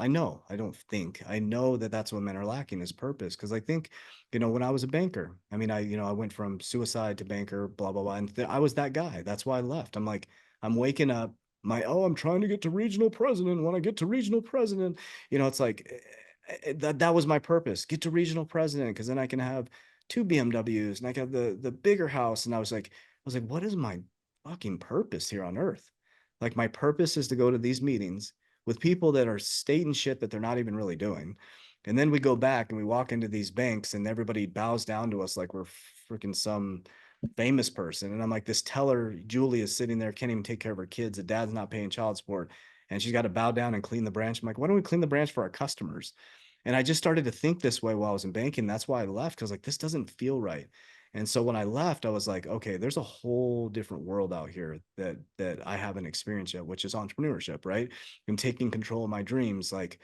know, I don't think, I know that that's what men are lacking, is purpose. Because I think, when I was a banker, I mean, I went from suicide to banker, blah, blah, blah. And I was that guy. That's why I left. I'm like, I'm waking up, I'm trying to get to regional president. When I get to regional president, it's like, that was my purpose. Get to regional president, because then I can have two BMWs and I can have the bigger house. And I was like, what is my fucking purpose here on earth? Like, my purpose is to go to these meetings with people that are stating shit that they're not even really doing. And then we go back and we walk into these banks and everybody bows down to us like we're freaking some famous person. And I'm like, this teller, Julie, is sitting there, can't even take care of her kids. The dad's not paying child support. And she's got to bow down and clean the branch. I'm like, why don't we clean the branch for our customers? And I just started to think this way while I was in banking. That's why I left, because like, this doesn't feel right. And so when I left, I was like, okay, there's a whole different world out here that I haven't experienced yet, which is entrepreneurship, right? And taking control of my dreams, like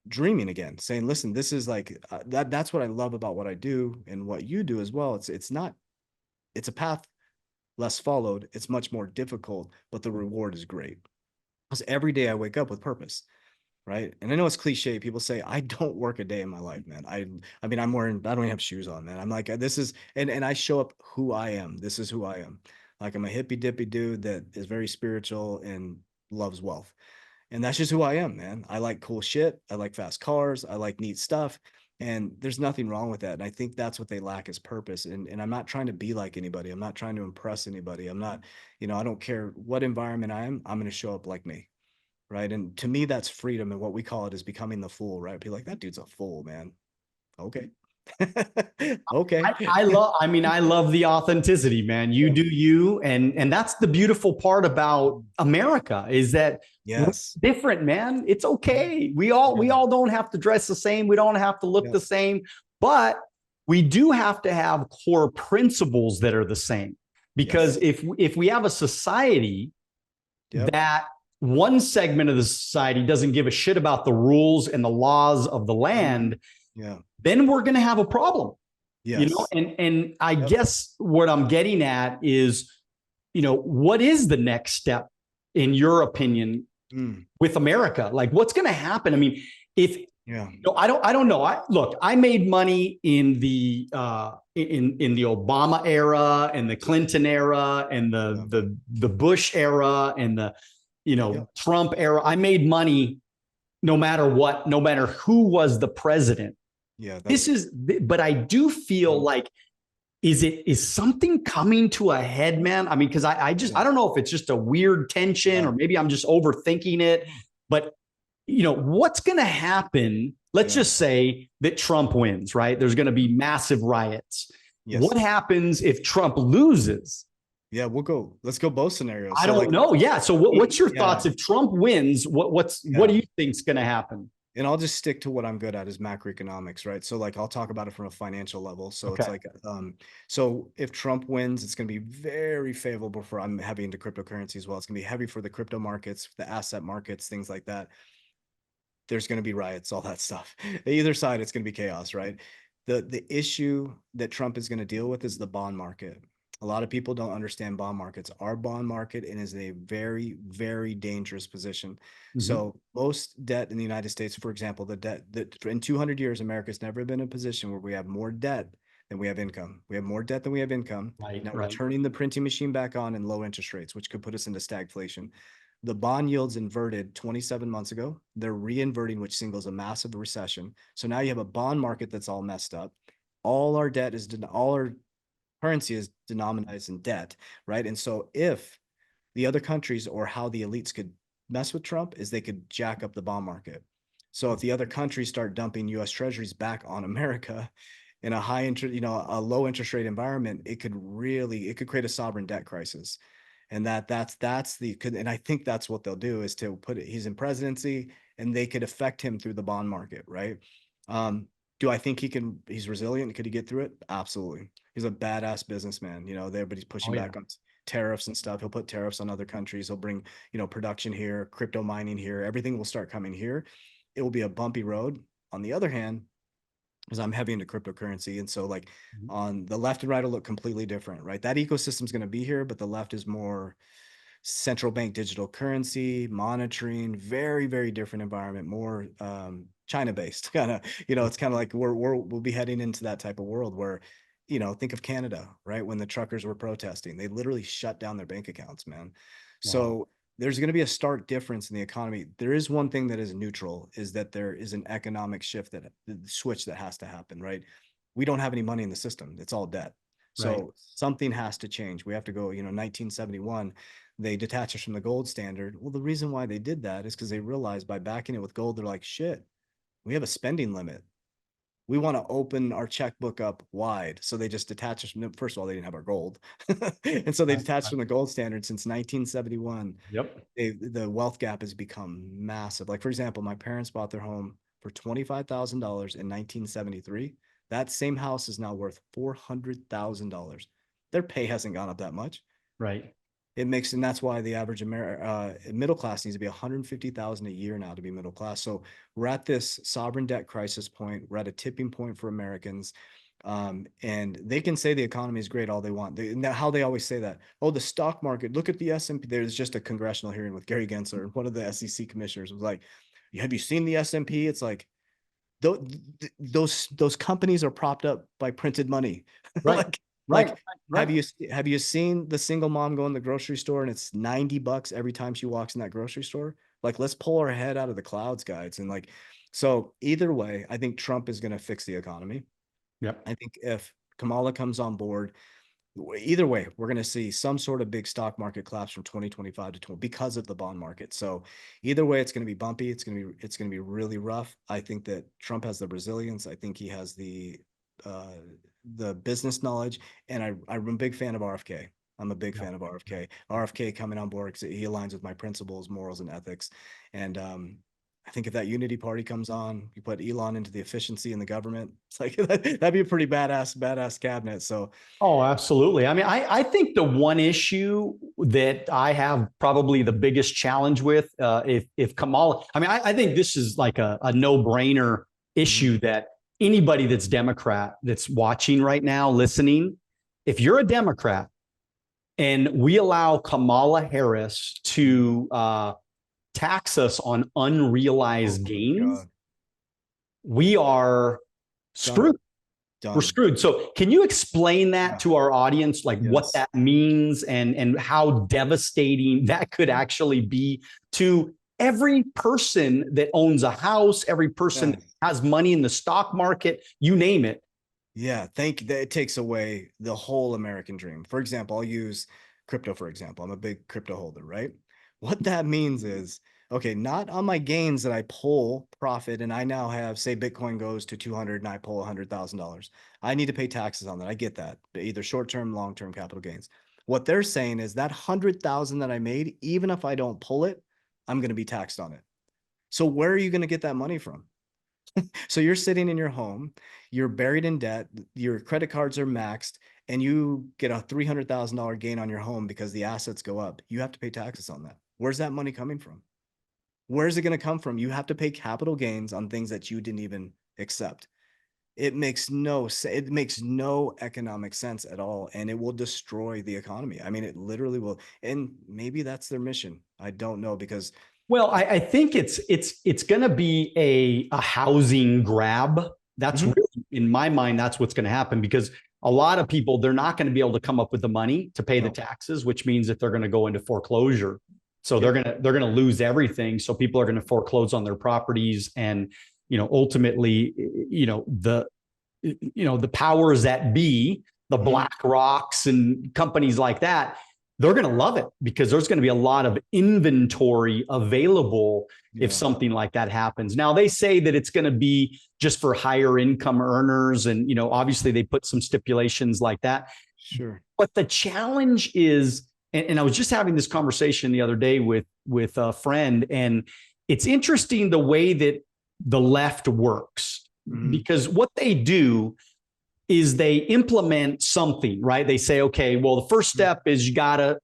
dreaming again, saying, listen, this is like that's what I love about what I do and what you do as well. It's a path less followed. It's much more difficult, but the reward is great. Because every day I wake up with purpose, right? And I know it's cliche. People say, I don't work a day in my life, man. I mean, I don't even have shoes on, man. I'm like, this is, and I show up who I am. This is who I am. Like, I'm a hippy dippy dude that is very spiritual and loves wealth. And that's just who I am, man. I like cool shit. I like fast cars. I like neat stuff. And there's nothing wrong with that. And I think that's what they lack, is purpose. And I'm not trying to be like anybody. I'm not trying to impress anybody. I'm not, I don't care what environment I'm going to show up like me. Right. And to me, that's freedom. And what we call it is becoming the fool, right? Be like, that dude's a fool, man. Okay. Okay. I love the authenticity, man. You do you. And that's the beautiful part about America, is that yes, we're different, man. It's okay. We all don't have to dress the same. We don't have to look the same, but we do have to have core principles that are the same. Because if we have a society that one segment of the society doesn't give a shit about the rules and the laws of the land, then we're going to have a problem. And I guess what I'm getting at is, what is the next step, in your opinion, with America? Like, what's going to happen? I mean, I don't know. Look, I made money in the in the Obama era and the Clinton era and the Bush era and the Trump era. I made money no matter what, no matter who was the president. Yeah. But I do feel like is something coming to a head, man? I mean, because I don't know if it's just a weird tension or maybe I'm just overthinking it, but what's going to happen? Let's just say that Trump wins, right? There's going to be massive riots. Yes. What happens if Trump loses? Yeah, let's go both scenarios. I don't know. Yeah. So what's your thoughts if Trump wins? What do you think's going to happen? And I'll just stick to what I'm good at is macroeconomics, right? So like I'll talk about it from a financial level. So it's like so if Trump wins, it's going to be very favorable for, I'm heavy into cryptocurrency as well. It's going to be heavy for the crypto markets, the asset markets, things like that. There's going to be riots, all that stuff. Either side, it's going to be chaos, right? The issue that Trump is going to deal with is the bond market. A lot of people don't understand bond markets. Our bond market is a very, very dangerous position. So most debt in the United States, for example, the debt that in 200 years, America's never been in a position where we have more debt than we have income. We have more debt than we have income. Now we're turning the printing machine back on and low interest rates, which could put us into stagflation. The bond yields inverted 27 months ago. They're re-inverting, which signals a massive recession. So now you have a bond market that's all messed up. All our debt is, all our currency is denominated in debt, right? And so if the other countries, or how the elites could mess with Trump, is they could jack up the bond market. So if the other countries start dumping US treasuries back on America in a high interest, a low interest rate environment, it could create a sovereign debt crisis. And and I think that's what they'll do, is to put it, he's in presidency and they could affect him through the bond market, right? Do I think he's resilient? Could he get through it? Absolutely. He's a badass businessman, but he's pushing back on tariffs and stuff. He'll put tariffs on other countries. He'll bring, production here, crypto mining here. Everything will start coming here. It will be a bumpy road. On the other hand, because I'm heavy into cryptocurrency. And so like on the left and right will look completely different, right? That ecosystem is going to be here, but the left is more central bank digital currency, monitoring, very, very different environment, more China-based kind of, it's kind of like we'll be heading into that type of world where, think of Canada, right? When the truckers were protesting, they literally shut down their bank accounts, man. Wow. So there's going to be a stark difference in the economy. There is one thing that is neutral, is that there is an economic shift, switch that has to happen, right? We don't have any money in the system. It's all debt. So something has to change. We have to go, 1971, they detach us from the gold standard. Well, the reason why they did that is because they realized by backing it with gold, they're like, shit, we have a spending limit. We want to open our checkbook up wide. So they just detached us from, first of all, they didn't have our gold. And so they detached from the gold standard since 1971. Yep. The wealth gap has become massive. Like, for example, my parents bought their home for $25,000 in 1973. That same house is now worth $400,000. Their pay hasn't gone up that much. Right. And that's why the average middle class needs to be 150,000 a year now to be middle class. So we're at this sovereign debt crisis point. We're at a tipping point for Americans. And they can say the economy is great all they want. How they always say that, oh, the stock market, look at the S&P. There's just a congressional hearing with Gary Gensler, one of the SEC commissioners, was like, have you seen the S&P? It's like, those companies are propped up by printed money. Right. Have you seen the single mom go in the grocery store and it's $90 every time she walks in that grocery store? Like, let's pull our head out of the clouds, guys. And like, so either way, I think Trump is going to fix the economy. Yep. I think if Kamala comes on board, either way, we're going to see some sort of big stock market collapse from 2025 to 20 because of the bond market. So either way, it's going to be bumpy. It's going to be really rough. I think that Trump has the resilience. I think he has the business knowledge, and I'm a big fan of RFK. I'm a big fan of RFK. RFK coming on board because he aligns with my principles, morals, and ethics. And I think if that unity party comes on, you put Elon into the efficiency in the government, it's like that'd be a pretty badass cabinet. So, oh, absolutely. I mean, I think the one issue that I have probably the biggest challenge with, if Kamala, I mean, I think this is like a no-brainer issue that anybody that's Democrat that's watching right now, listening, if you're a Democrat and we allow Kamala Harris to tax us on unrealized gains, we are screwed. We're screwed. So can you explain that to our audience, like what that means and how devastating that could actually be to every person that owns a house, every person that has money in the stock market, you name it? Yeah, it takes away the whole American dream. For example, I'll use crypto, for example. I'm a big crypto holder, right? What that means is, okay, not on my gains that I pull profit and I now have, say Bitcoin goes to 200 and I pull $100,000. I need to pay taxes on that. I get that, either short-term, long-term capital gains. What they're saying is that 100,000 that I made, even if I don't pull it, I'm going to be taxed on it. So where are you going to get that money from? So you're sitting in your home, you're buried in debt, your credit cards are maxed, and you get a $300,000 gain on your home because the assets go up. You have to pay taxes on that. Where's that money coming from? Where's it going to come from? You have to pay capital gains on things that you didn't even accept. It makes no economic sense at all, and it will destroy the economy. I mean, it literally will. And maybe that's their mission. I don't know because Well, I think it's going to be a housing grab. That's Mhm. really, in my mind, that's what's going to happen because a lot of people, they're not going to be able to come up with the money to pay the No. taxes, which means that they're going to go into foreclosure. So Yep. they're going to lose everything. So people are going to foreclose on their properties, and ultimately, the powers that be, the Mhm. Black Rocks and companies like that, they're going to love it because there's going to be a lot of inventory available if Yeah. something like that happens. Now, they say that it's going to be just for higher income earners. And, obviously they put some stipulations like that. Sure. But the challenge is, and I was just having this conversation the other day with a friend, and it's interesting the way that the left works Mhm. because what they do is they implement something, right? They say, okay, well, the first Mhm. step is you got to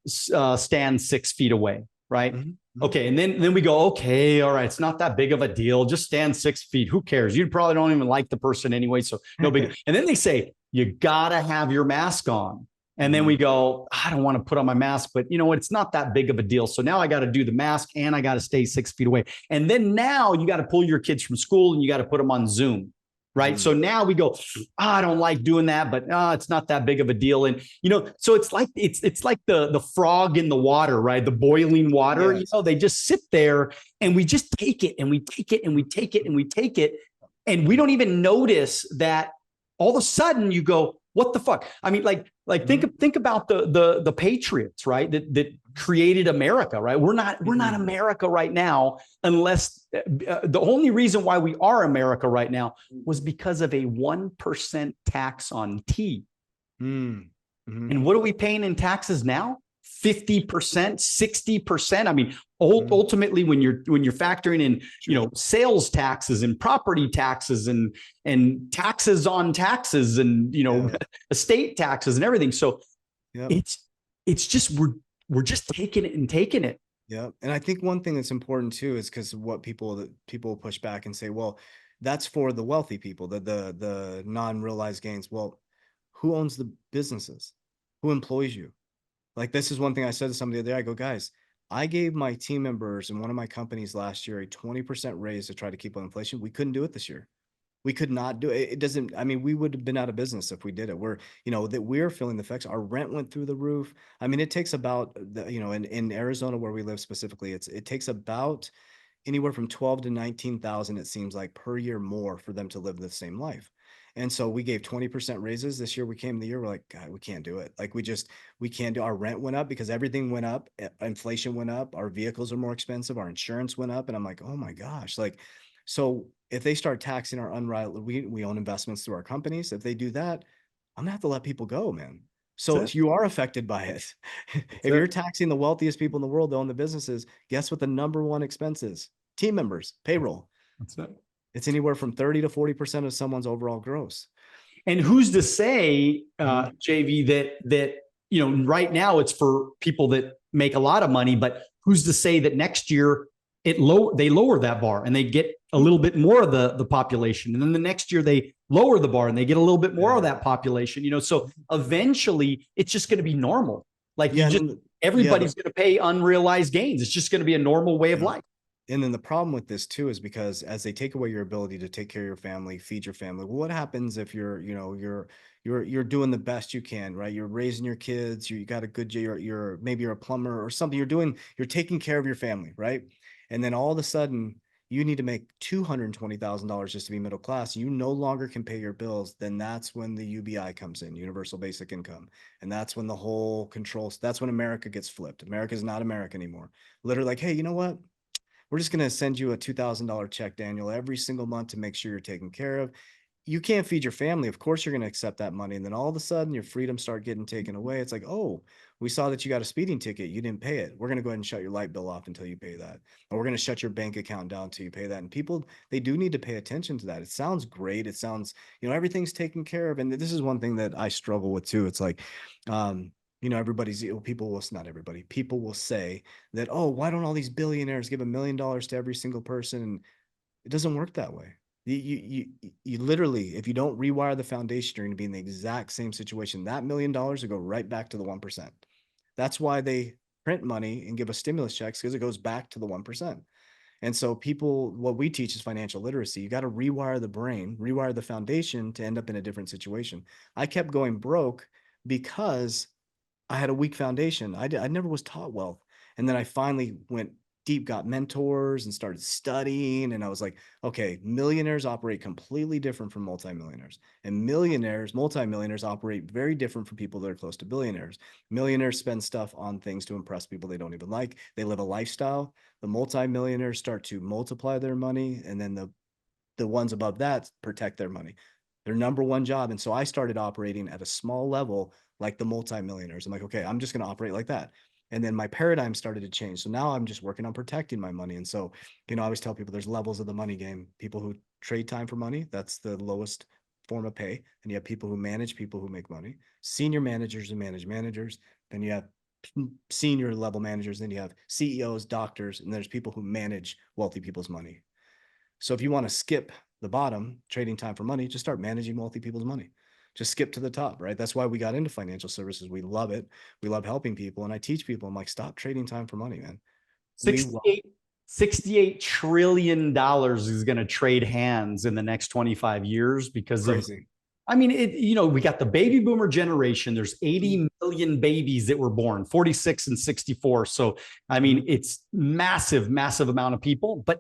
stand 6 feet away, right? Mhm. Mhm. Okay. And then we go, okay, all right, it's not that big of a deal. Just stand 6 feet. Who cares? You probably don't even like the person anyway. So no big. And then they say, you got to have your mask on. And then we Mhm. go, I don't want to put on my mask, but you know what? It's not that big of a deal. So now I got to do the mask and I got to stay 6 feet away. And then now you got to pull your kids from school and you got to put them on Zoom. Right. Mhm. So now we go, I don't like doing that, but it's not that big of a deal. And so it's like the frog in the water, right? The boiling water. Yes. They just sit there and we just take it and we take it and we take it and we take it, and we Mhm. don't even notice that all of a sudden you go, what the fuck? I mean, like Mhm. think about the Patriots, right? That created America, right? We're not Mhm. America right now unless the only reason why we are America right now was because of a 1% tax on tea. Mhm. Mhm. And what are we paying in taxes now? 50%, 60%. I mean, Mhm. ultimately, when you're factoring in, Sure. sales taxes and property taxes and taxes on taxes and Yeah. estate taxes and everything. So Yep. it's just we're just taking it and taking it. Yep. And I think one thing that's important too is because what people push back and say, well, that's for the wealthy people, the non-realized gains. Well, who owns the businesses? Who employs you? Like, this is one thing I said to somebody the other day. I go, guys, I gave my team members in one of my companies last year a 20% raise to try to keep up inflation. We couldn't do it this year. We could not do it. It doesn't, I mean, we would have been out of business if we did it. That we're feeling the effects. Our rent went through the roof. I mean, it takes about in Arizona where we live specifically, it takes about anywhere from 12 to 19,000, it seems like, per year more for them to live the same life. And so we gave 20% raises this year. We came the year, we're like, God, we can't do it. Like, we can't do. Our rent went up because everything went up. Inflation went up. Our vehicles are more expensive. Our insurance went up. And I'm like, oh my gosh. Like, so if they start taxing our unrivaled, we own investments through our companies. If they do that, I'm gonna have to let people go, man. So That's you are affected by it. If it. you're taxing the wealthiest people in the world that own the businesses, guess what the number one expense is? Team members, payroll. That's it. It's anywhere from 30 to 40% of someone's overall gross. And who's to say, Mhm. JV, that right now it's for people that make a lot of money, but who's to say that next year they lower that bar and they get a little bit more of the population, and then the next year they lower the bar and they get a little bit more of Yeah. that population. So eventually it's just going to be normal. Like Yeah. Yeah. everybody's going to pay unrealized gains. It's just going to be a normal way of Yeah. life. And then the problem with this too is because as they take away your ability to take care of your family, feed your family, well, what happens if you're doing the best you can, right? You're raising your kids, you got a good maybe you're a plumber or something. You're taking care of your family, right? And then all of a sudden you need to make $220,000 just to be middle class. You no longer can pay your bills. Then that's when the UBI comes in, universal basic income. And that's when the whole control, that's when America gets flipped. America is not America anymore. Literally like, hey, you know what? We're just going to send you a $2,000 check, Daniel, every single month to make sure you're taken care of. You can't feed your family. Of course, you're going to accept that money. And then all of a sudden, your freedom start getting taken away. It's like, oh, we saw that you got a speeding ticket. You didn't pay it. We're going to go ahead and shut your light bill off until you pay that. Or we're going to shut your bank account down until you pay that. And people, they do need to pay attention to that. It sounds great. It sounds, everything's taken care of. And this is one thing that I struggle with too. It's like, everybody's people will not everybody people will say that, oh, why don't all these billionaires give $1 million to every single person? And it doesn't work that way. You literally, if you don't rewire the foundation, you're going to be in the exact same situation. That $1 million will go right back to the 1%. That's why they print money and give us stimulus checks, because it goes back to the 1%. And so people, what we teach is financial literacy. You got to rewire the brain, rewire the foundation to end up in a different situation. I kept going broke because I had a weak foundation. I never was taught wealth. And then I finally went deep, got mentors and started studying. And I was like, okay, millionaires operate completely different from multimillionaires. And millionaires, multimillionaires operate very different from people that are close to billionaires. Millionaires spend stuff on things to impress people they don't even like. They live a lifestyle. The multimillionaires start to multiply their money. And then the ones above that protect their money, their number one job. And so I started operating at a small level like the multimillionaires. I'm like, okay, I'm just going to operate like that. And then my paradigm started to change. So now I'm just working on protecting my money. And so, I always tell people there's levels of the money game. People who trade time for money, that's the lowest form of pay. And you have people who manage people who make money, senior managers and manage managers. Then you have senior level managers. Then you have CEOs, doctors, and there's people who manage wealthy people's money. So if you want to skip the bottom, trading time for money, just start managing wealthy people's money. Just skip to the top, right? That's why we got into financial services. We love it. We love helping people. And I teach people, I'm like, stop trading time for money, man. We 68, $68 trillion is going to trade hands in the next 25 years because of, crazy. I mean, we got the baby boomer generation. There's 80 million babies that were born, 46 and 64. So, I mean, it's massive, massive amount of people. But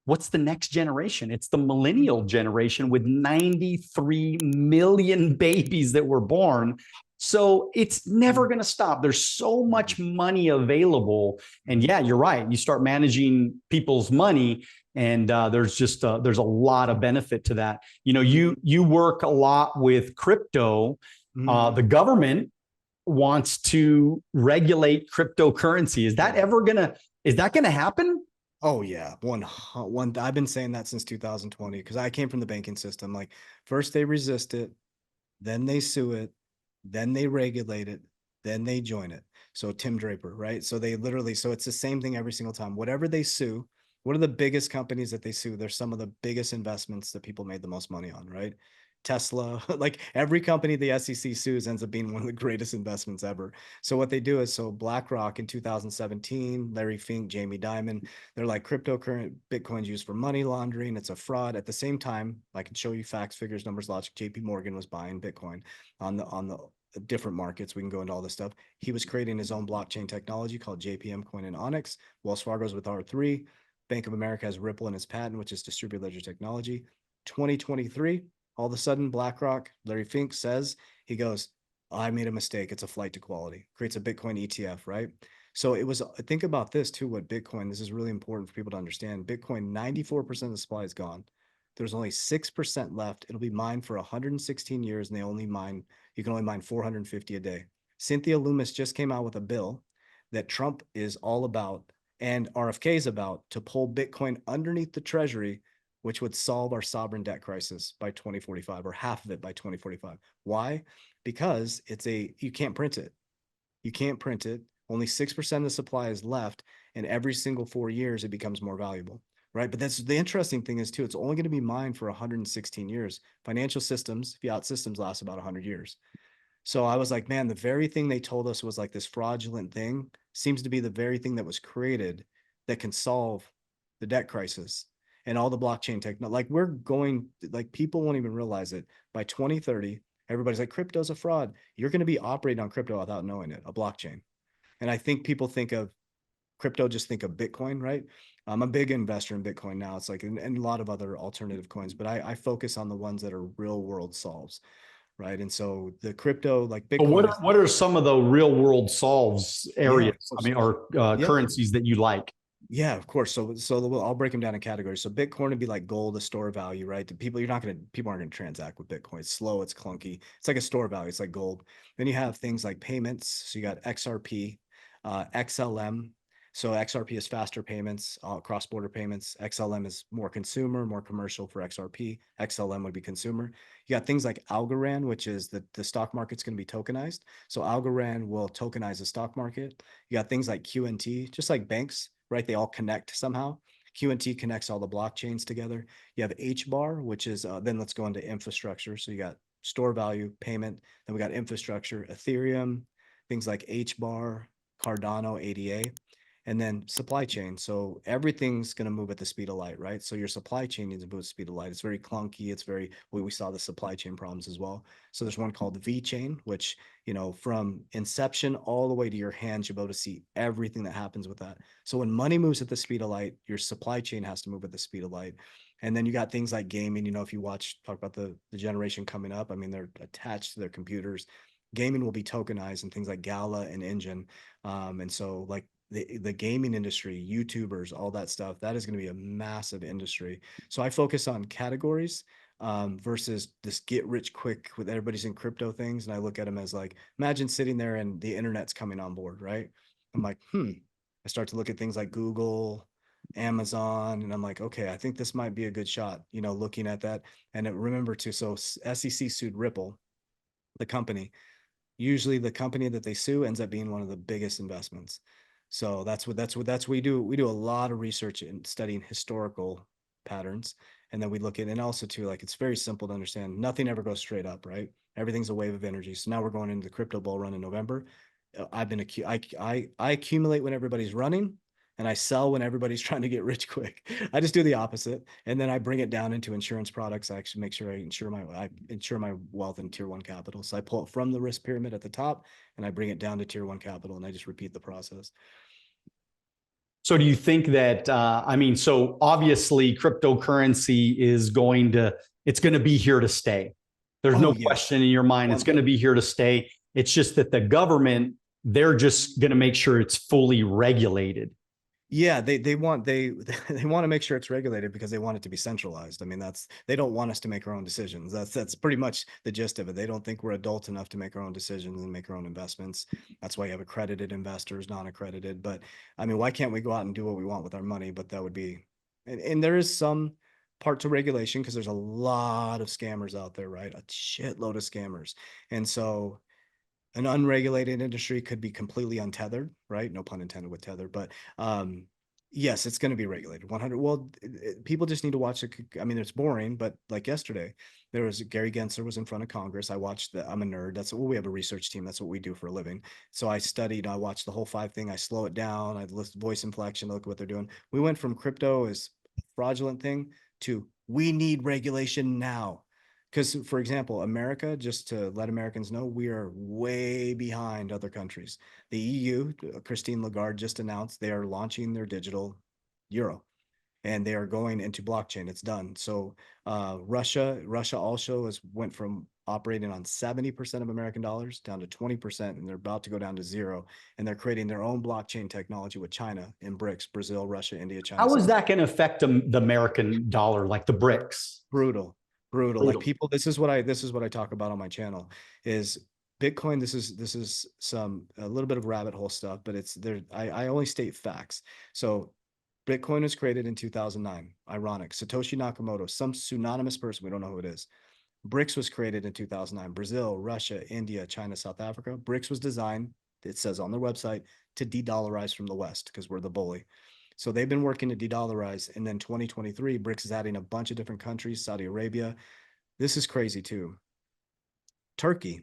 what's the next generation? It's the millennial generation with 93 million babies that were born. So it's never going to stop. There's so much money available. And yeah, you're right. You start managing people's money, and there's a lot of benefit to that. You work a lot with crypto. The government wants to regulate cryptocurrency. Is that going to happen? Oh yeah, one. I've been saying that since 2020 because I came from the banking system. Like, first they resist it, then they sue it, then they regulate it, then they join it. So Tim Draper, right? So they literally, so it's the same thing every single time. Whatever they sue, what are the biggest companies that they sue? They're some of the biggest investments that people made the most money on, right? Tesla, like every company the SEC sues ends up being one of the greatest investments ever. So what they do is, so BlackRock in 2017, Larry Fink, Jamie Dimon, they're like, cryptocurrency, Bitcoin's used for money laundering. It's a fraud. At the same time, I can show you facts, figures, numbers, logic. JP Morgan was buying Bitcoin on the different markets. We can go into all this stuff. He was creating his own blockchain technology called JPM Coin and Onyx. Wells Fargo's with R3. Bank of America has Ripple in its patent, which is distributed ledger technology. 2023, all of a sudden, BlackRock, Larry Fink says, he goes, I made a mistake. It's a flight to quality. Creates a Bitcoin ETF, right? So it was, think about this too, what Bitcoin, this is really important for people to understand. Bitcoin, 94% of the supply is gone. There's only 6% left. It'll be mined for 116 years, and you can only mine 450 a day. Cynthia Loomis just came out with a bill that Trump is all about and RFK is about to pull Bitcoin underneath the treasury, which would solve our sovereign debt crisis by 2045, or half of it by 2045. Why? Because you can't print it. You can't print it. Only 6% of the supply is left, and every single 4 years it becomes more valuable, right? But that's the interesting thing is too, it's only going to be mined for 116 years. Financial systems, fiat systems last about 100 years. So I was like, man, the very thing they told us was like this fraudulent thing seems to be the very thing that was created that can solve the debt crisis and all the blockchain technology. Like, like, people won't even realize it. By 2030, everybody's like, crypto's a fraud. You're going to be operating on crypto without knowing it, a blockchain. And I think people think of crypto, just think of Bitcoin, right? I'm a big investor in Bitcoin now. It's like, and a lot of other alternative coins, but I focus on the ones that are real world solves, right? And so the crypto, like But Bitcoin is, what are some of the real world solves yeah, of areas? I course. mean, or Yeah. currencies that you like? Yeah, of course. I'll break them down in categories. So Bitcoin would be like gold, a store value, right? The people people aren't gonna transact with Bitcoin. It's slow, it's clunky. It's like a store value. It's like gold. Then you have things like payments. So you got XRP, XLM. So XRP is faster payments, cross-border payments. XLM is more consumer, more commercial for XRP. XLM would be consumer. You got things like Algorand, which is the stock market's going to be tokenized. So Algorand will tokenize the stock market. You got things like QNT, just like banks, right? They all connect somehow. QNT connects all the blockchains together. You have HBAR, which is then let's go into infrastructure. So you got store value, payment. Then we got infrastructure, Ethereum, things like HBAR, Cardano, ADA, and then supply chain. So everything's going to move at the speed of light, right? So your supply chain needs to move at the speed of light. It's very clunky. It's very, we saw the supply chain problems as well. So there's one called VeChain, which, from inception all the way to your hands, you'll be able to see everything that happens with that. So when money moves at the speed of light, your supply chain has to move at the speed of light. And then you got things like gaming. If you talk about the generation coming up, I mean, they're attached to their computers. Gaming will be tokenized and things like Gala and Engine. And so like the gaming industry, YouTubers, all that stuff, that is going to be a massive industry. So I focus on categories versus this get rich quick with everybody's in crypto things. And I look at them as like, imagine sitting there and the internet's coming on board, right? I'm like, I start to look at things like Google, Amazon, and I'm like, okay, I think this might be a good shot, looking at that. And remember too, so SEC sued Ripple, the company. Usually the company that they sue ends up being one of the biggest investments. So that's we do. We do a lot of research in studying historical patterns. And then we look at, and also too, like it's very simple to understand. Nothing ever goes straight up, right? Everything's a wave of energy. So now we're going into the crypto bull run in November. I accumulate when everybody's running, and I sell when everybody's trying to get rich quick. I just do the opposite, and then I bring it down into insurance products. I actually make sure I insure my wealth in tier one capital. So I pull it from the risk pyramid at the top, and I bring it down to tier one capital, and I just repeat the process. So do you think that, so obviously cryptocurrency it's going to be here to stay. There's Oh no yeah, question in your mind. It's going to be here to stay. It's just that the government, they're just going to make sure it's fully regulated. yeah, they want they they want to make sure it's regulated because they want it to be centralized. I mean, they don't want us to make our own decisions. That's pretty much the gist of it. They don't think we're adult enough to make our own decisions and make our own investments. That's why you have accredited investors, non-accredited. But I mean, why can't we go out and do what we want with our money? But that would be, and there is some part to regulation because there's a lot of scammers out there, right? A shitload of scammers. And so an unregulated industry could be completely untethered, right? No pun intended with tether, but yes, it's going to be regulated 100. Well, people just need to watch it. I mean, it's boring, but like yesterday, there was Gary Gensler was in front of Congress. I watched I'm a nerd. That's what we have a research team. That's what we do for a living. So I studied, I watched the whole 5 thing. I slow it down. I list voice inflection, look at what they're doing. We went from crypto as a fraudulent thing to we need regulation now. Because, for example, America, just to let Americans know, we are way behind other countries. The EU, Christine Lagarde just announced they are launching their digital euro and they are going into blockchain. It's done. So Russia also went from operating on 70% of American dollars down to 20%, and they're about to go down to zero. And they're creating their own blockchain technology with China in BRICS, Brazil, Russia, India, China. How is that going to affect the American dollar, like the BRICS? Brutal. Like people, this is what I talk about on my channel is Bitcoin. This is a little bit of rabbit hole stuff, but it's there. I only state facts. So Bitcoin was created in 2009. Ironic. Satoshi Nakamoto, some pseudonymous person, we don't know who it is. BRICS was created in 2009. Brazil, Russia, India, China, South Africa. BRICS was designed, it says on their website, to de-dollarize from the West because we're the bully. So they've been working to de-dollarize. And then 2023, BRICS is adding a bunch of different countries, Saudi Arabia. This is crazy too. Turkey,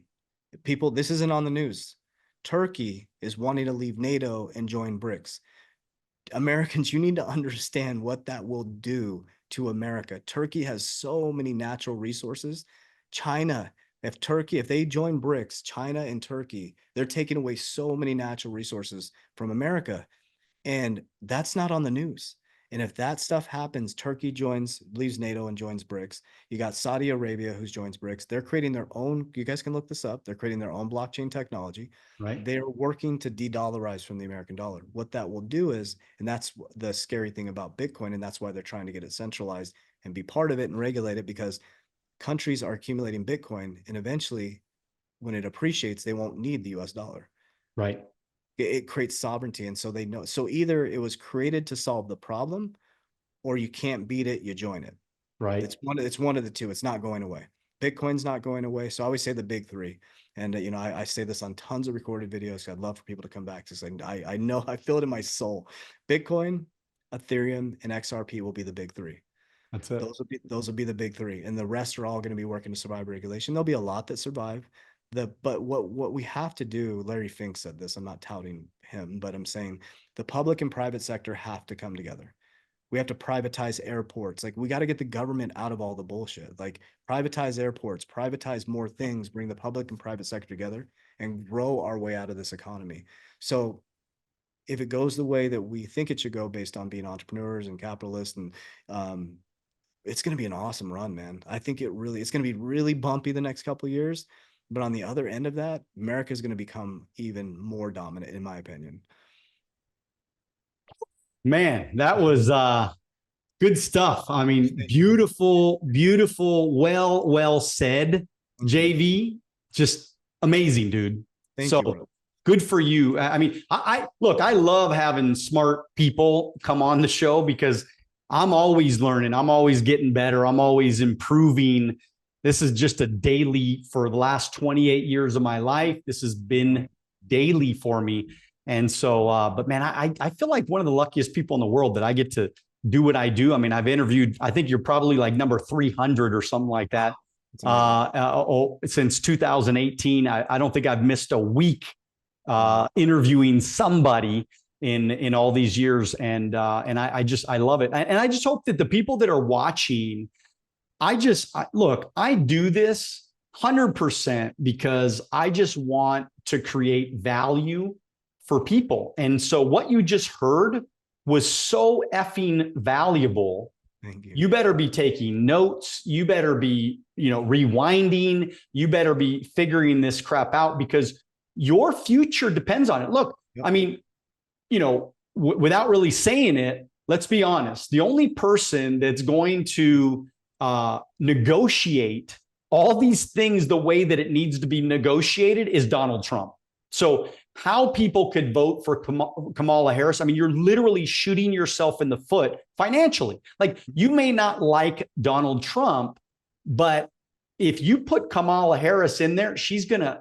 people, this isn't on the news. Turkey is wanting to leave NATO and join BRICS. Americans, you need to understand what that will do to America. Turkey has so many natural resources. China, if they join BRICS, China and Turkey, they're taking away so many natural resources from America. And that's not on the news. And if that stuff happens, Turkey leaves NATO and joins BRICS. You got Saudi Arabia who joins BRICS. They're creating their own, you guys can look this up. They're creating their own blockchain technology. Right. They're working to de-dollarize from the American dollar. What that will do is, and that's the scary thing about Bitcoin, and that's why they're trying to get it centralized and be part of it and regulate it, because countries are accumulating Bitcoin, and eventually when it appreciates, they won't need the US dollar. Right. It creates sovereignty. And so they know, so either it was created to solve the problem, or you can't beat it, you join it. Right. It's one of the two. It's not going away. Bitcoin's not going away. So I always say the big three. And I say this on tons of recorded videos. I'd love for people to come back to say, I know, I feel it in my soul. Bitcoin, Ethereum, and XRP will be the big three. That's it. Those will be the big three, and the rest are all going to be working to survive regulation. There'll be a lot that survive. But what we have to do, Larry Fink said this. I'm not touting him, but I'm saying the public and private sector have to come together. We have to privatize airports. Like, we got to get the government out of all the bullshit. Like, privatize airports, privatize more things, bring the public and private sector together, and grow our way out of this economy. So if it goes the way that we think it should go, based on being entrepreneurs and capitalists, and it's going to be an awesome run, man. I think it's going to be really bumpy the next couple of years, but on the other end of that, America is going to become even more dominant, in my opinion. Man, that was good stuff. I mean, beautiful, beautiful, well said, JV. Just amazing, dude. Thank so you, bro. Good for you. I mean, I look, I love having smart people come on the show, because I'm always learning. I'm always getting better. I'm always improving. This is just a daily for the last 28 years of my life. This has been daily for me. And so, but man, I feel like one of the luckiest people in the world that I get to do what I do. I mean, I've interviewed, I think you're probably like number 300 or something like that. Since 2018, I don't think I've missed a week interviewing somebody in all these years. And I love it. And I just hope that the people that are watching, look, I do this 100% because I just want to create value for people. And so what you just heard was so effing valuable. Thank you. You better be taking notes. You better be, rewinding. You better be figuring this crap out, because your future depends on it. Look, I mean, without really saying it, let's be honest. The only person that's going to negotiate all these things the way that it needs to be negotiated is Donald Trump. So how people could vote for Kamala Harris, I mean, you're literally shooting yourself in the foot financially. Like, you may not like Donald Trump, but if you put Kamala Harris in there, she's going to,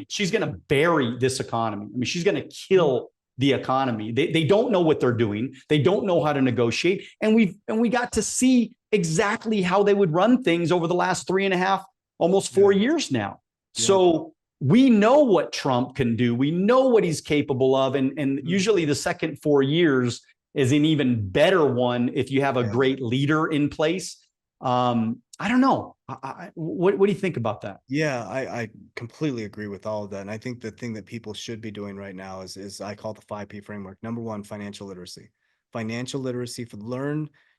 she's going to bury this economy. I mean, she's going to kill the economy. They don't know what they're doing. They don't know how to negotiate. And we got to see exactly how they would run things over the last 3.5, almost 4 years now. Yeah. So we know what Trump can do. We know what he's capable of. And usually the second 4 years is an even better one if you have a great leader in place. I don't know. What do you think about that? Yeah, I completely agree with all of that. And I think the thing that people should be doing right now is I call the 5P framework. Number one, financial literacy. Financial literacy,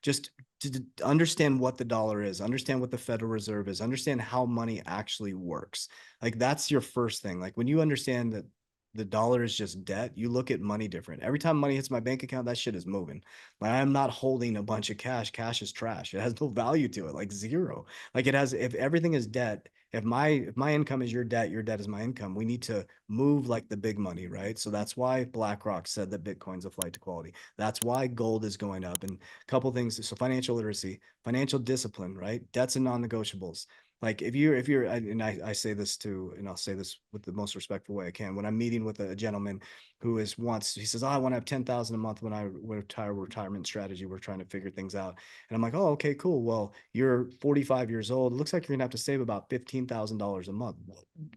just to understand what the dollar is, understand what the Federal Reserve is, understand how money actually works. Like, that's your first thing. Like, when you understand that the dollar is just debt, you look at money different. Every time money hits my bank account, that shit is moving. Like, I'm not holding a bunch of cash. Cash is trash. It has no value to it, like zero. Like, if everything is debt, if my income is your debt is my income. We need to move like the big money, right? So that's why BlackRock said that Bitcoin's a flight to quality. That's why gold is going up. And a couple things. So financial literacy, financial discipline, right? Debts and non-negotiables. Like, if you're, and I say this too, and I'll say this with the most respectful way I can. When I'm meeting with a gentleman who he says, oh, I want to have 10,000 a month when I retire, retirement strategy. We're trying to figure things out. And I'm like, oh, okay, cool. Well, you're 45 years old. It looks like you're gonna have to save about $15,000 a month.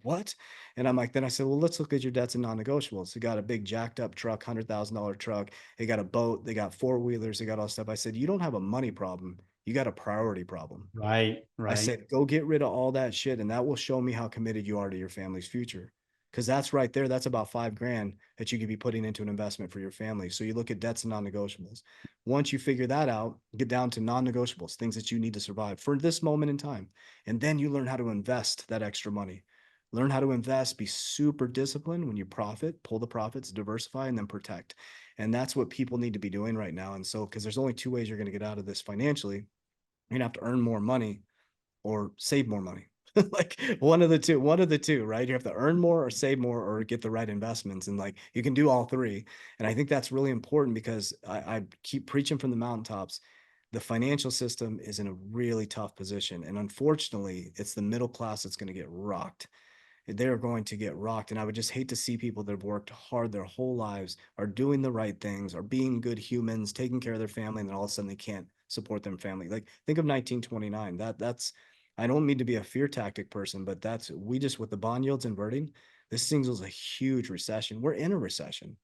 What? And I'm like, then I said, well, let's look at your debts and non-negotiables. You got a big jacked up truck, $100,000 truck. They got a boat. They got four-wheelers. They got all stuff. I said, you don't have a money problem. You got a priority problem. Right. I said, go get rid of all that shit, and that will show me how committed you are to your family's future. because that's right there. That's about $5,000 that you could be putting into an investment for your family. So you look at debts and non-negotiables. Once you figure that out, get down to non-negotiables, things that you need to survive for this moment in time. And then you learn how to invest that extra money. Learn how to invest, be super disciplined when you profit, pull the profits, diversify, and then protect. And that's what people need to be doing right now. And so, because there's only two ways you're going to get out of this financially, you're going to have to earn more money or save more money. Like one of the two, right? You have to earn more or save more or get the right investments. And like, you can do all three. And I think that's really important because I keep preaching from the mountaintops. The financial system is in a really tough position. And unfortunately, it's the middle class that's going to get rocked. They're going to get rocked. And I would just hate to see people that have worked hard their whole lives, are doing the right things, are being good humans, taking care of their family, and then all of a sudden they can't support their family. Like, think of 1929. That's I don't mean to be a fear tactic person, but we just, with the bond yields inverting, this thing was a huge recession. We're in a recession.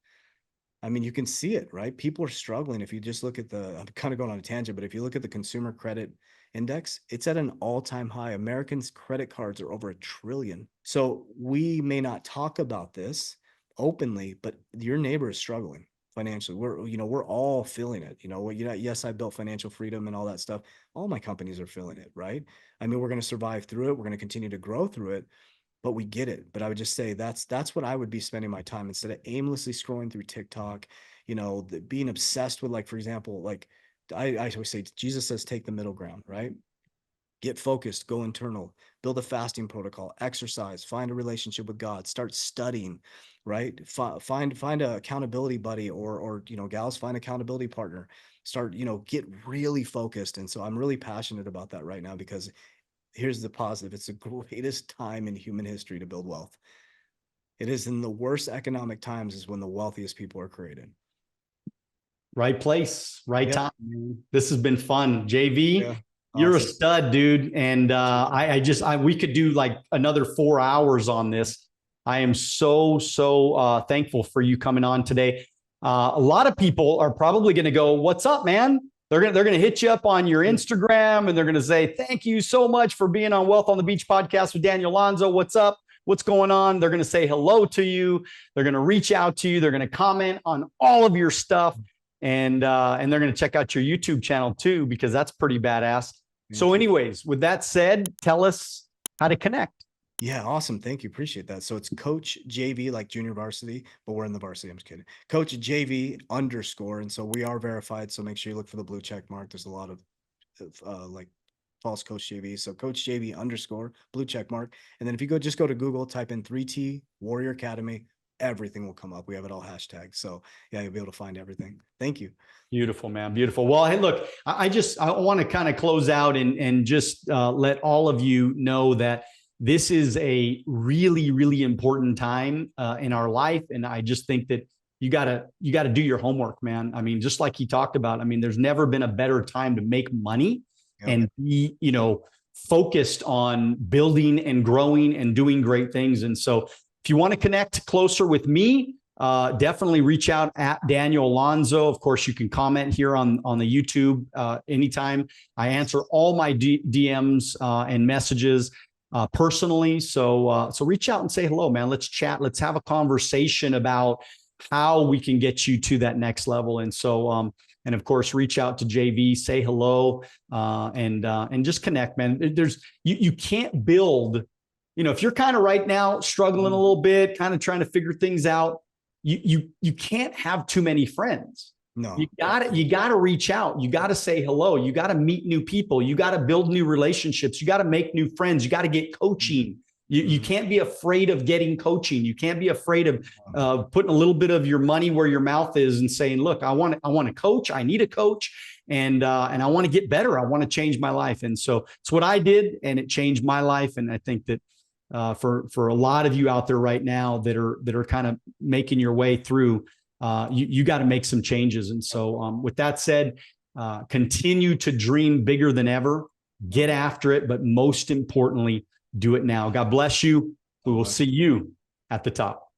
I mean, you can see it, right? People are struggling. If you just look at I'm kind of going on a tangent, but if you look at the consumer credit index, it's at an all-time high. Americans' credit cards are over $1 trillion. So we may not talk about this openly, but your neighbor is struggling financially. We're all feeling it. Yes, I built financial freedom and all that stuff. All my companies are feeling it, right? I mean, we're going to survive through it. We're going to continue to grow through it, but we get it. But I would just say that's what I would be spending my time, instead of aimlessly scrolling through TikTok, being obsessed with, like, for example, like I always say, Jesus says, take the middle ground, right? Get focused, go internal, build a fasting protocol, exercise, find a relationship with God, start studying, right? Find a accountability buddy, or gals, find accountability partner, start, get really focused. And so I'm really passionate about that right now, because here's the positive. It's the greatest time in human history to build wealth. It is in the worst economic times is when the wealthiest people are created. Right place, right Yep. time. This has been fun. JV, Yeah. you're Awesome. a stud, dude. And we could do like another 4 hours on this. I am so thankful for you coming on today. A lot of people are probably going to go, "What's up, man?" They're gonna hit you up on your Instagram, and they're gonna say, "Thank you so much for being on Wealth on the Beach podcast with Daniel Alonzo. What's up? What's going on?" They're gonna say hello to you. They're gonna reach out to you. They're gonna comment on all of your stuff, and they're gonna check out your YouTube channel too, because that's pretty badass. So, anyways, with that said, tell us how to connect. Yeah, awesome. Thank you. Appreciate that. So it's Coach JV, like junior varsity, but we're in the varsity. I'm just kidding. Coach JV_. And so we are verified. So make sure you look for the blue check mark. There's a lot of like false Coach JV. So Coach JV_ blue check mark. And then if you just go to Google, type in 3T Warrior Academy, everything will come up. We have it all hashtagged. So yeah, you'll be able to find everything. Thank you. Beautiful, man. Beautiful. Well, hey, look, I want to kind of close out and just let all of you know that this is a really, really important time in our life. And I just think that you gotta do your homework, man. I mean, just like he talked about, I mean, there's never been a better time to make money and be, focused on building and growing and doing great things. And so if you want to connect closer with me, definitely reach out at Daniel Alonzo. Of course, you can comment here on the YouTube anytime. I answer all my DMs and messages personally. So reach out and say hello, man. Let's chat. Let's have a conversation about how we can get you to that next level. And so, and of course, reach out to JV, say hello, and just connect, man. You can't build, if you're kind of right now struggling a little bit, kind of trying to figure things out, you can't have too many friends. No, you gotta reach out. You gotta say hello. You gotta meet new people. You gotta build new relationships. You gotta make new friends. You gotta get coaching. You can't be afraid of getting coaching. You can't be afraid of putting a little bit of your money where your mouth is and saying, "Look, I want a coach. I need a coach, and I want to get better. I want to change my life." And so it's what I did, and it changed my life. And I think that for a lot of you out there right now that are kind of making your way through, you got to make some changes. And so with that said, continue to dream bigger than ever, get after it, but most importantly, do it now. God bless you. We will see you at the top.